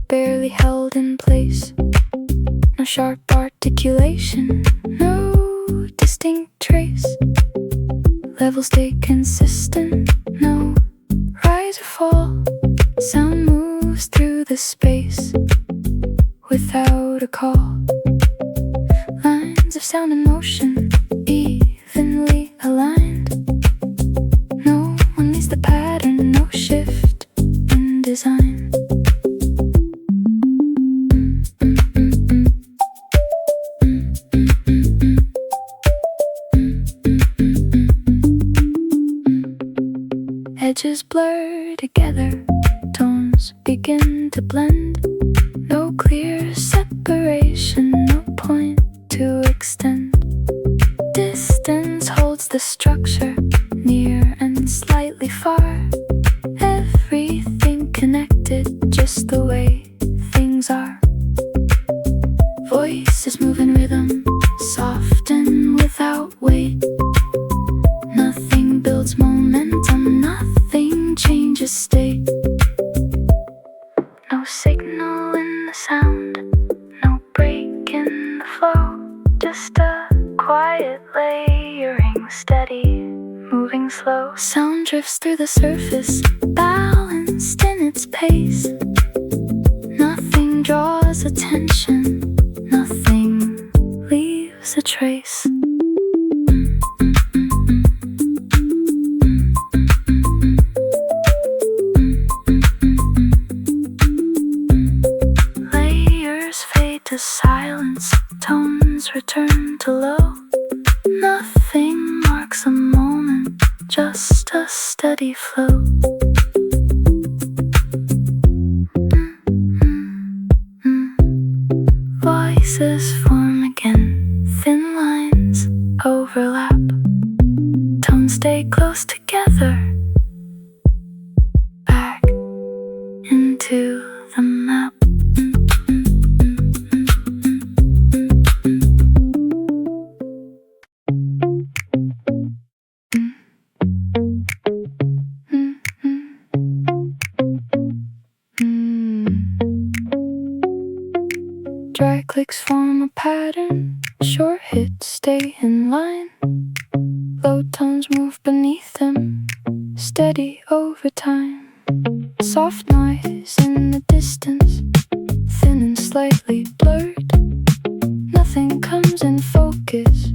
barely held in place. No sharp articulation, no distinct trace. Levels stay consistent, no rise or fall. Sound moves through the space without a call. Lines of sound and motion evenly aligned. No one needs the pattern, no shift in design. Edges blur together, tones begin to blend. No clear separation, no point to extend. Distance holds the structure, near and slightly far. Everything connected, just the way things are. Voices move in rhythm, soft and without weight. Nothing builds momentum, nothing changes state. No signal in the sound, no break in the flow. Just a quiet layering, steady, moving slow. Sound drifts through the surface, balanced in its pace. Nothing draws attention, nothing leaves a trace. To silence, tones return to low. Nothing marks a moment, just a steady flow. Voices form again, thin lines overlap. Tones stay close together, back into the map. Dry clicks form a pattern, short hits stay in line. Low tones move beneath them, steady over time. Soft noise in the distance, thin and slightly blurred. Nothing comes in focus,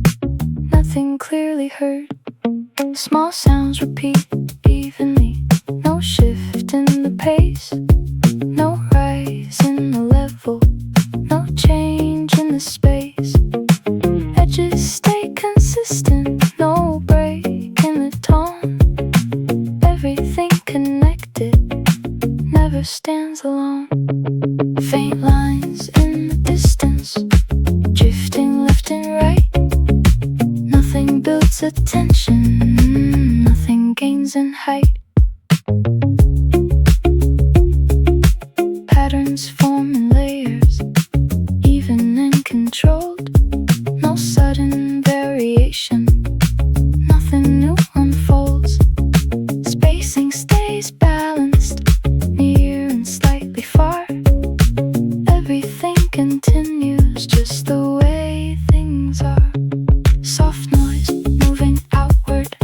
nothing clearly heard. Small sounds repeat evenly, no shift in the pace. No rise in the level, no change in the space. Edges stay consistent, no break in the tone. Everything connected, never stands alone. Faint lines in the distance, drifting left and right. Nothing builds attention, nothing gains in height. Patterns form in layers, even and controlled. No sudden variation, nothing new unfolds. Spacing stays balanced, near and slightly far. Everything continues just the way things are. Soft noise moving outward,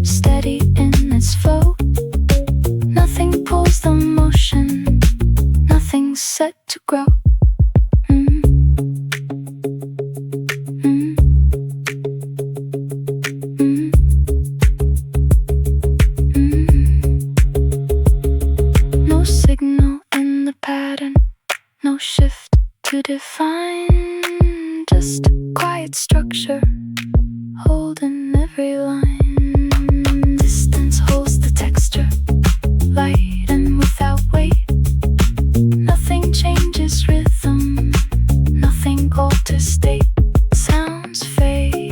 steady in its flow. Nothing pulls the motion, nothing's set to grow. No signal in the pattern, no shift to define. Just a quiet structure, holding every line. Distance holds the texture, light and without weight. Nothing changes rhythm, nothing alters state. Sounds fade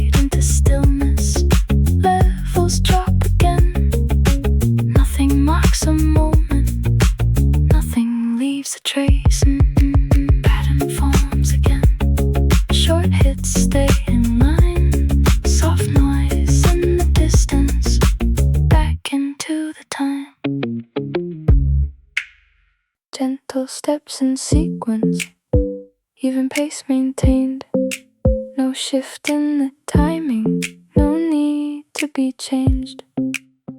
steps in sequence, even pace maintained. No shift in the timing, no need to be changed.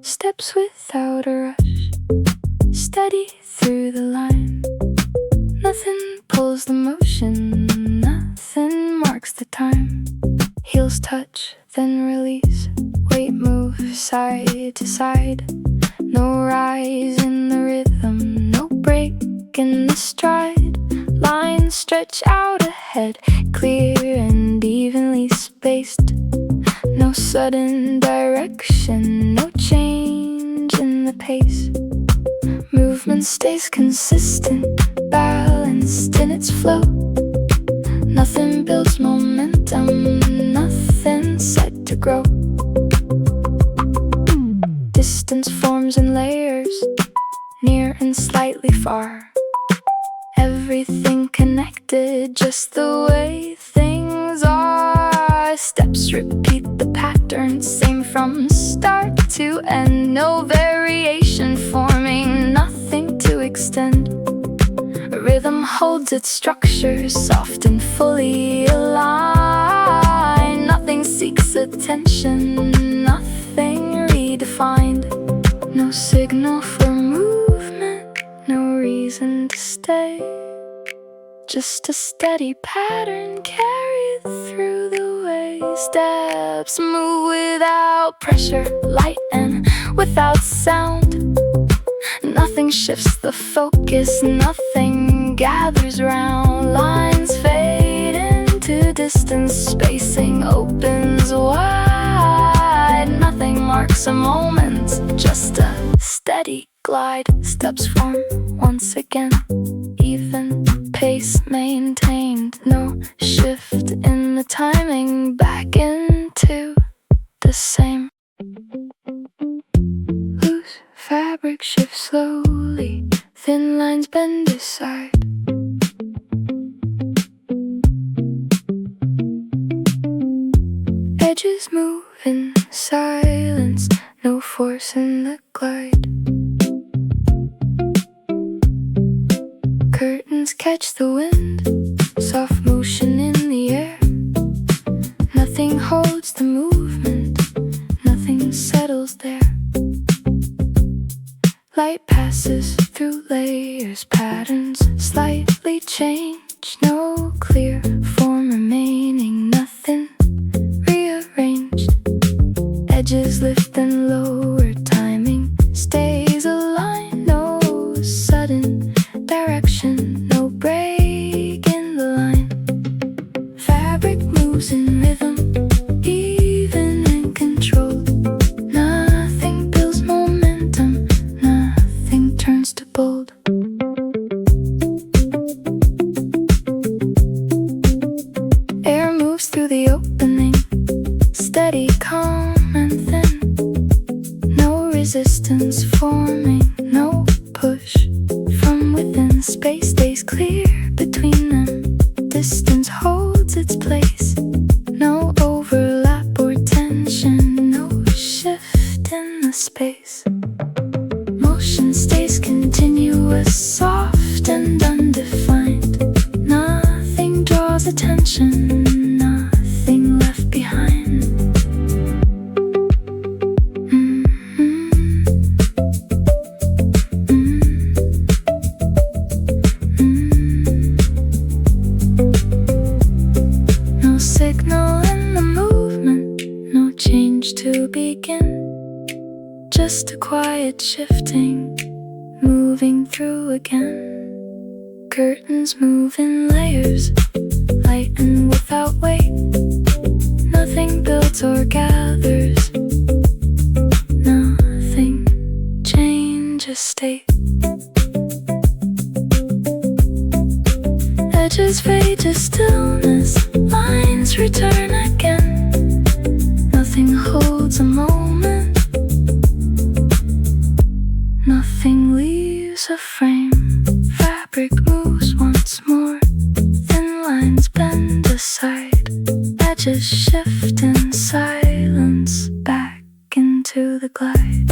Steps without a rush, steady through the line. Nothing pulls the motion, nothing marks the time. Heels touch, then release, weight move side to side. No rise in the rhythm, no break in the stride. Lines stretch out ahead, clear and evenly spaced. No sudden direction, no change in the pace. Movement stays consistent, balanced in its flow. Nothing builds momentum, nothing set to grow. Distance forms in layers, near and slightly far. Everything connected just the way things are. Steps repeat the pattern, same from start to end. No variation forming, nothing to extend. A rhythm holds its structure, soft and fully aligned. Nothing seeks attention, nothing redefined. No signal for movement, no reason to stay. Just a steady pattern carried through the way. Steps move without pressure, light and without sound. Nothing shifts the focus, nothing gathers round. Lines fade into distance, spacing opens wide. Nothing marks a moment, just a steady glide. Steps form once again, even pace maintained. No shift in the timing, back into the same. Loose fabric shifts slowly, thin lines bend aside. Edges move in silence, no force in the glide. Curtains catch the wind, soft motion in the air. Nothing holds the movement, nothing settles there. Light passes through layers, patterns slightly change. No clear form remaining, nothing rearranged. Edges lift and lower, timing stays aligned. No sudden direction, no break in the line. Fabric moves in rhythm, even and controlled. Nothing builds momentum, nothing turns to bold. Air moves through the opening, steady, calm and thin. No resistance forming, no push from within. Space stays clear between them, distance holds its place. No overlap or tension, no shift in the space. Motion stays continuous, soft and undefined. Nothing draws attention, nothing left behind. No signal in the movement, no change to begin. Just a quiet shifting, moving through again. Curtains move in layers, light and without weight. Nothing builds or gathers, nothing changes state. Edges fade to stillness, lines return again. Nothing holds a moment, nothing leaves a frame. Fabric moves once more, thin lines bend aside. Edges shift in silence, back into the glide.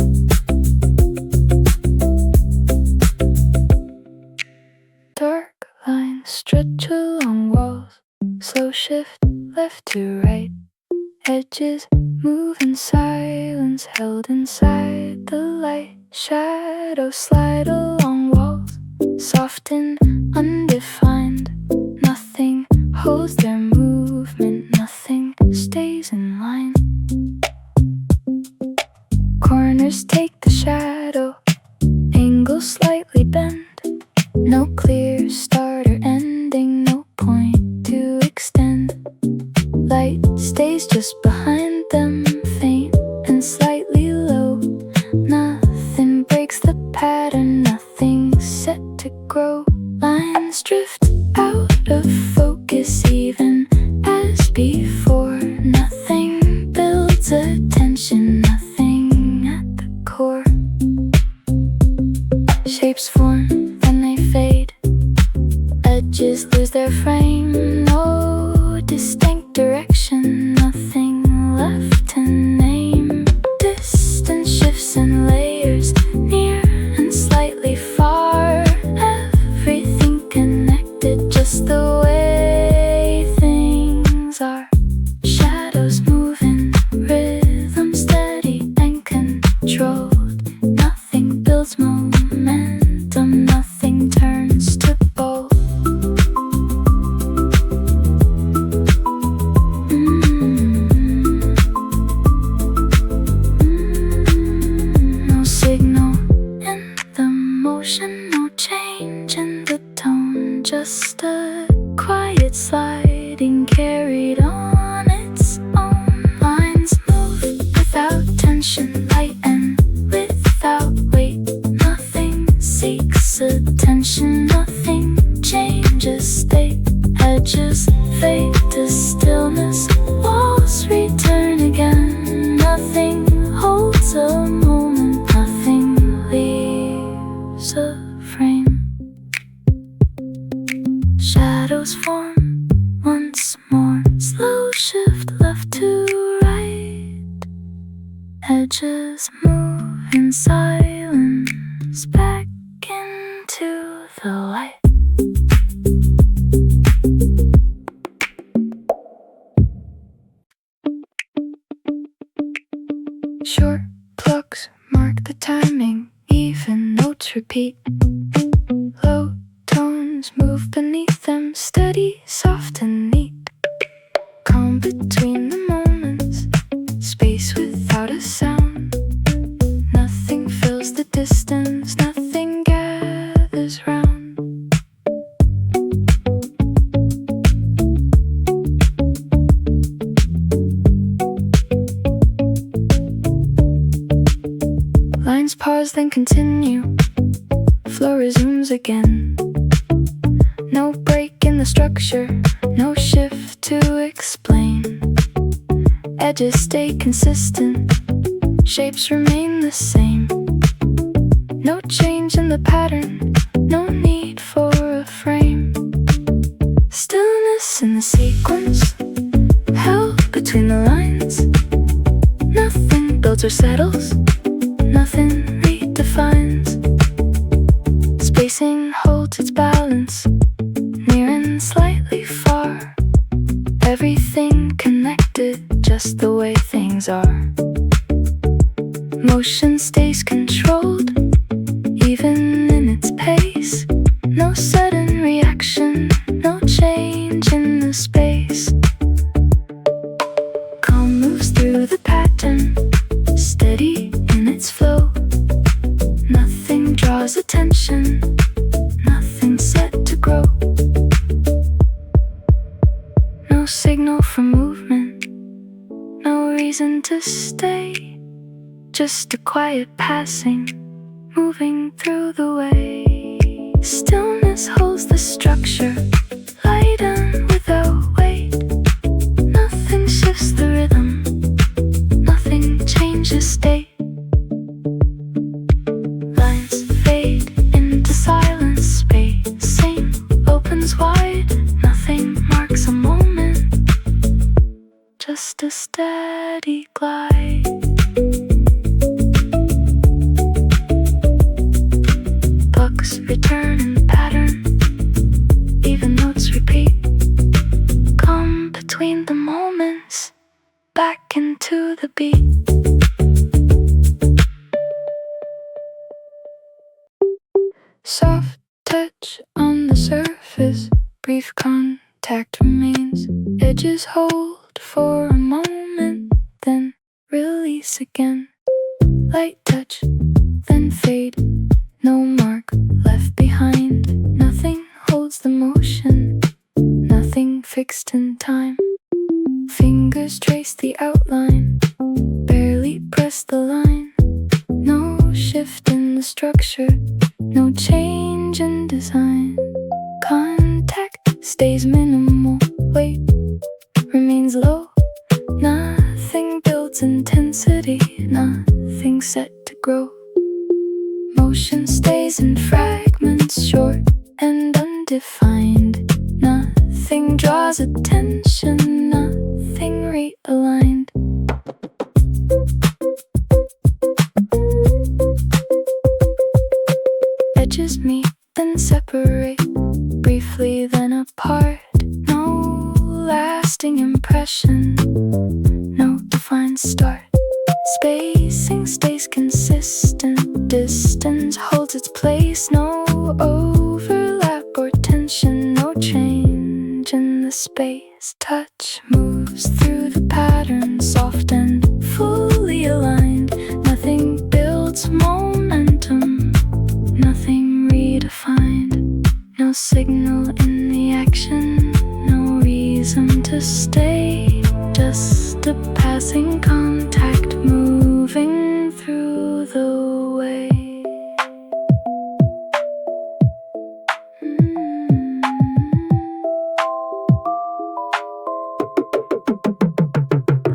Edges move in silence, held inside the light. Shadows slide along walls, soft and undefined. Nothing holds their movement, nothing stays in line. Corners take the shadow, angles slightly bend. No clear start or ending, no point to extend. Light stays just behind them, faint and slightly low. Nothing breaks the pattern, nothing set to grow. Lines drift out of focus even as before. Nothing builds attention, nothing at the core. Shapes form, then they fade. Edges lose their frame, no distinct direction, nothing left to name. Distance shifts in layers, near and slightly far. Everything connected just the way things are. Shadows move in rhythm, steady and controlled. Nothing builds momentum, nothing turns to bold. No signal in the motion, no change in the tone, just a quiet sliding carried on its own. Lines move without tension, light and without weight. Nothing seeks attention, nothing changes state. Edges fade to stillness, walls return again. Nothing holds a moment, nothing leaves a frame. Shadows form once more, slow shift left to right. Edges move in silence, back into the light. Short plucks mark the timing, even notes repeat. Low tones move beneath them, steady, soft and neat. Calm between the moments, space without a sound. Nothing fills the distance, nothing gathers round. Lines pause, then continue. Flow resumes again. No break in the structure, no shift to explain. Edges stay consistent, shapes remain the same. No change in the pattern, no need for a frame. Stillness in the sequence, held between the lines. Nothing builds or settles, nothing redefines. Spacing holds its balance, near and slightly far. Everything connected, just the way things are. Motion stays controlled, even in its pace. No sudden reaction, no change in the space. Calm moves through the pattern, steady in its flow. Nothing draws attention, nothing set to grow. No signal for movement, no reason to stay. Just a quiet passing, moving through the way. Stillness holds the structure, light and without weight. Nothing shifts the rhythm, nothing changes state. Lines fade into silence, spacing opens wide. Nothing marks a moment, just a steady glide. Bucks return in pattern, even notes repeat. Come between the moments, back into the beat. Soft touch on the surface, brief contact remains. Edges hold for a moment, then release again. Light touch, then fade. No mark left behind. Nothing holds the motion, nothing fixed in time. Fingers trace the outline, barely press the line. No shift in the structure, no change in design. Contact stays minimal, weight remains low. Nothing builds intensity, nothing set to grow. Motion stays in fragments, short and undefined. Nothing draws attention, nothing realigned. Edges meet, then separate, briefly then apart. No lasting impression, no defined start. Spacing stays consistent, distance holds its place. No overlap or tension, no change in the space. Touch moves through the pattern, soft and fully aligned. Nothing builds momentum, nothing redefined. No signal in the action, no reason to stay. Just a passing contact moving through the way.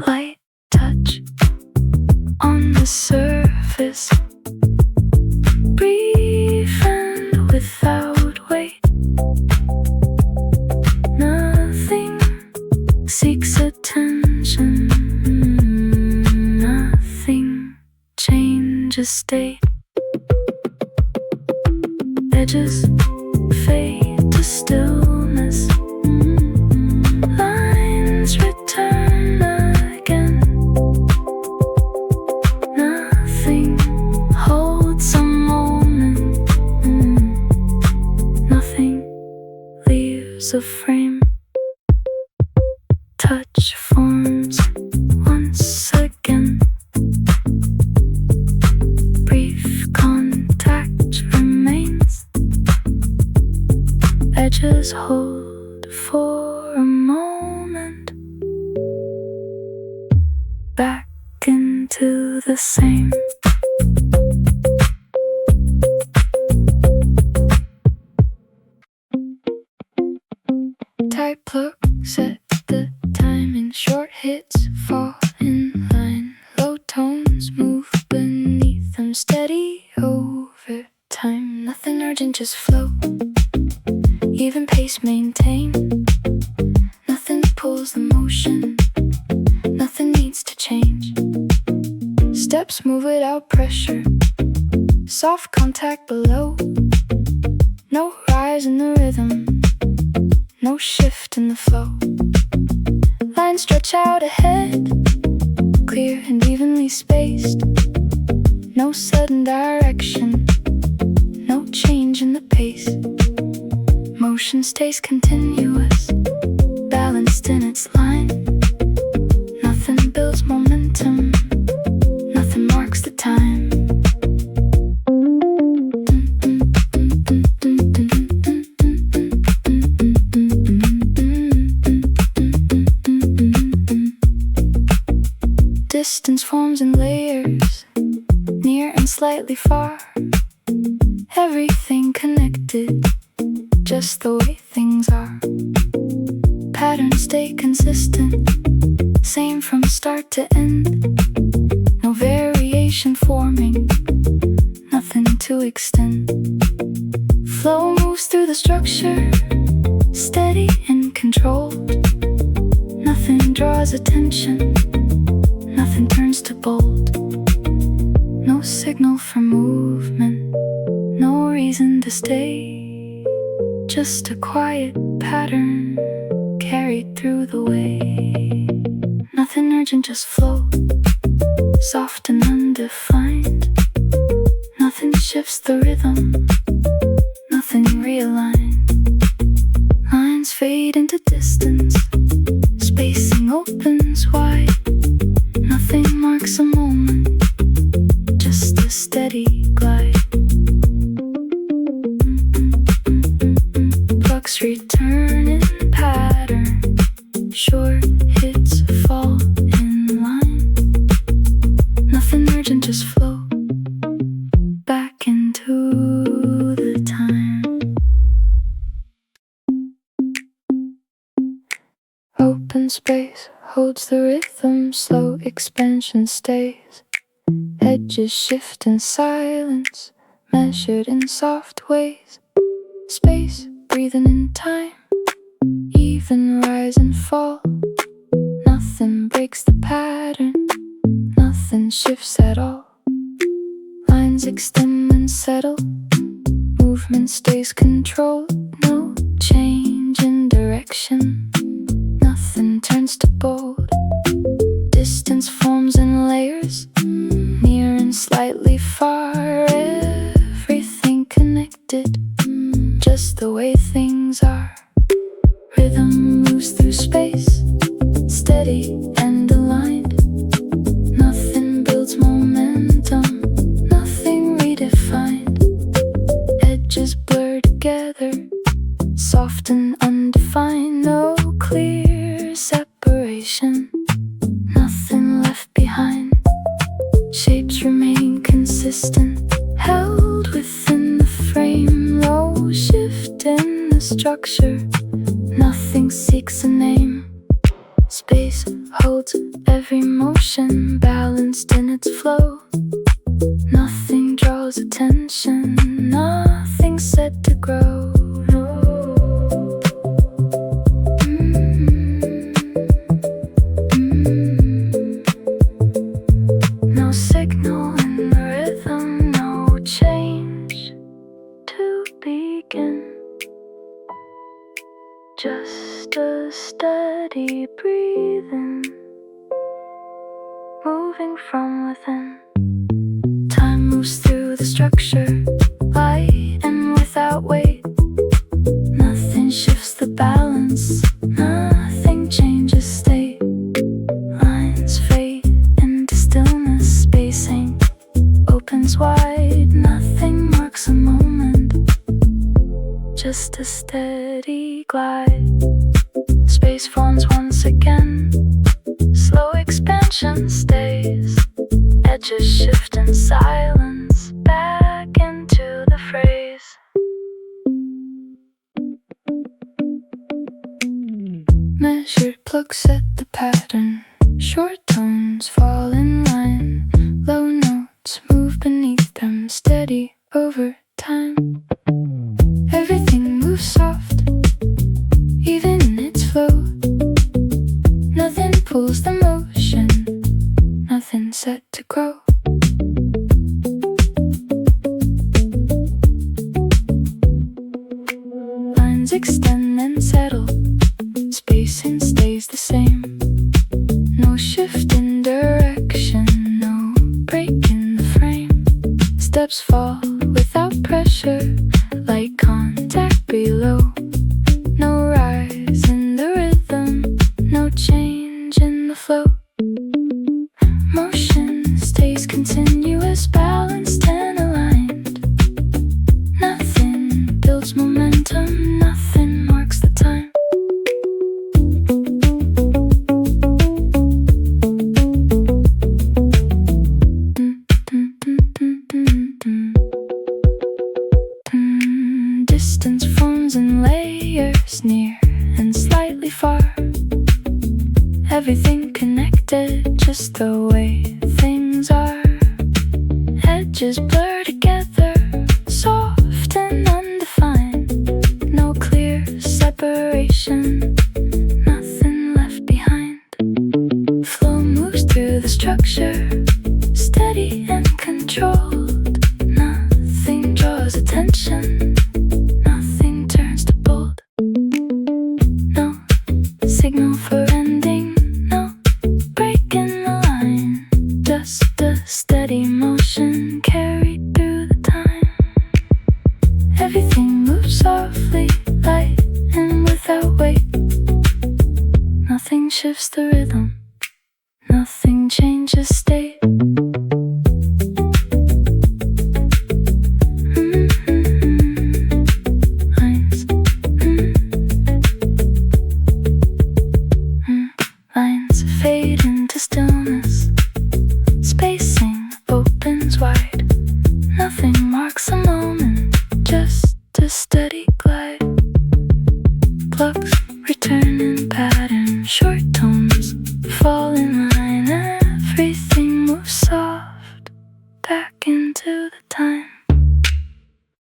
Light touch on the surface, brief and without weight. Nothing seeks attention, nothing changes state. Edges fade to stillness, lines return again. Nothing holds a moment, nothing leaves a frame. Touch forms once again, brief contact remains. Edges hold for a moment, back into the same. Tight looks at the timing, short hits fall in line. Low tones move beneath them, steady over time. Nothing urgent, just flow. Even pace maintain. Nothing pulls the motion, nothing needs to change. Steps move without pressure, soft contact below. No rise in the rhythm, no shift in the flow. Lines stretch out ahead, clear and evenly spaced. No sudden direction, no change in the pace. Motion stays continuous, balanced in its line. Nothing builds momentum, nothing marks the time. Distance forms in layers, near and slightly far. Everything connected, just the way things are. Patterns stay consistent, same from start to end. No variation forming, nothing to extend. Flow moves through the structure, steady and controlled. Nothing draws attention, nothing turns to bold. No signal for movement, no reason to stay. Just a quiet pattern carried through the way. Nothing Nothing urgent, just flow, soft and undefined. Nothing shifts the rhythm, nothing realigned. Lines fade into distance, spacing opens wide. Nothing marks a moment, just a steady glide. Clocks return in pattern, short hits fall in line. Nothing urgent, just flow back into the time. Open space holds the rhythm, slow expansion stays. Edges shift in silence, measured in soft ways. Space breathing in time, even rise and fall. Nothing breaks the pattern, nothing shifts at all. Lines extend and settle, movement stays controlled. No change in direction, nothing turns to bold. Distance forms in layers, near and slightly far. Everything connected, just the way things are. Rhythm moves through space, steady and aligned. Nothing builds momentum, nothing redefined. Edges blur together, soft and undefined. No clear separation, nothing left behind. Shapes remain consistent, held within the frame. No shift in the structure, nothing seeks a name. Space holds every motion, balanced in its flow. Nothing draws attention, nothing set to grow. No signal in the rhythm, no change to begin. Just a steady breathing, moving from within. Time moves through the structure, light and without weight. Nothing shifts the balance, nothing changes state. Lines fade into stillness, spacing opens wide. Nothing marks a moment, just a steady glide. Space forms once again, slow expansion stays. Edges shift in silence, back into the phrase. Measured plugs set the pattern, short tones fall in line. Low notes move beneath them, steady over time. Everything moves soft, even in its flow. Nothing pulls the motion, nothing set to grow. Lines extend and settle, spacing stays the same. No shift in direction, no break in the frame. Steps fall without pressure, like contact below. No rise in the rhythm, no change in the flow. Motion stays continuous, balanced and aligned. Nothing builds momentum, nothing marks the time. Distance forms in layers, near and slightly far. Everything connected, just the way things are. Edges blur together, soft and undefined. No clear separation, nothing left behind. Flow moves through the structure, steady and controlled. Nothing draws attention, nothing turns to bold. No signal for ending, no break shifts the rhythm, nothing changes state. Lines fade into stillness, spacing opens wide. Nothing marks a moment, just a steady glide. Plucks return in pattern, short tones fall in line. Everything moves soft, back into the time.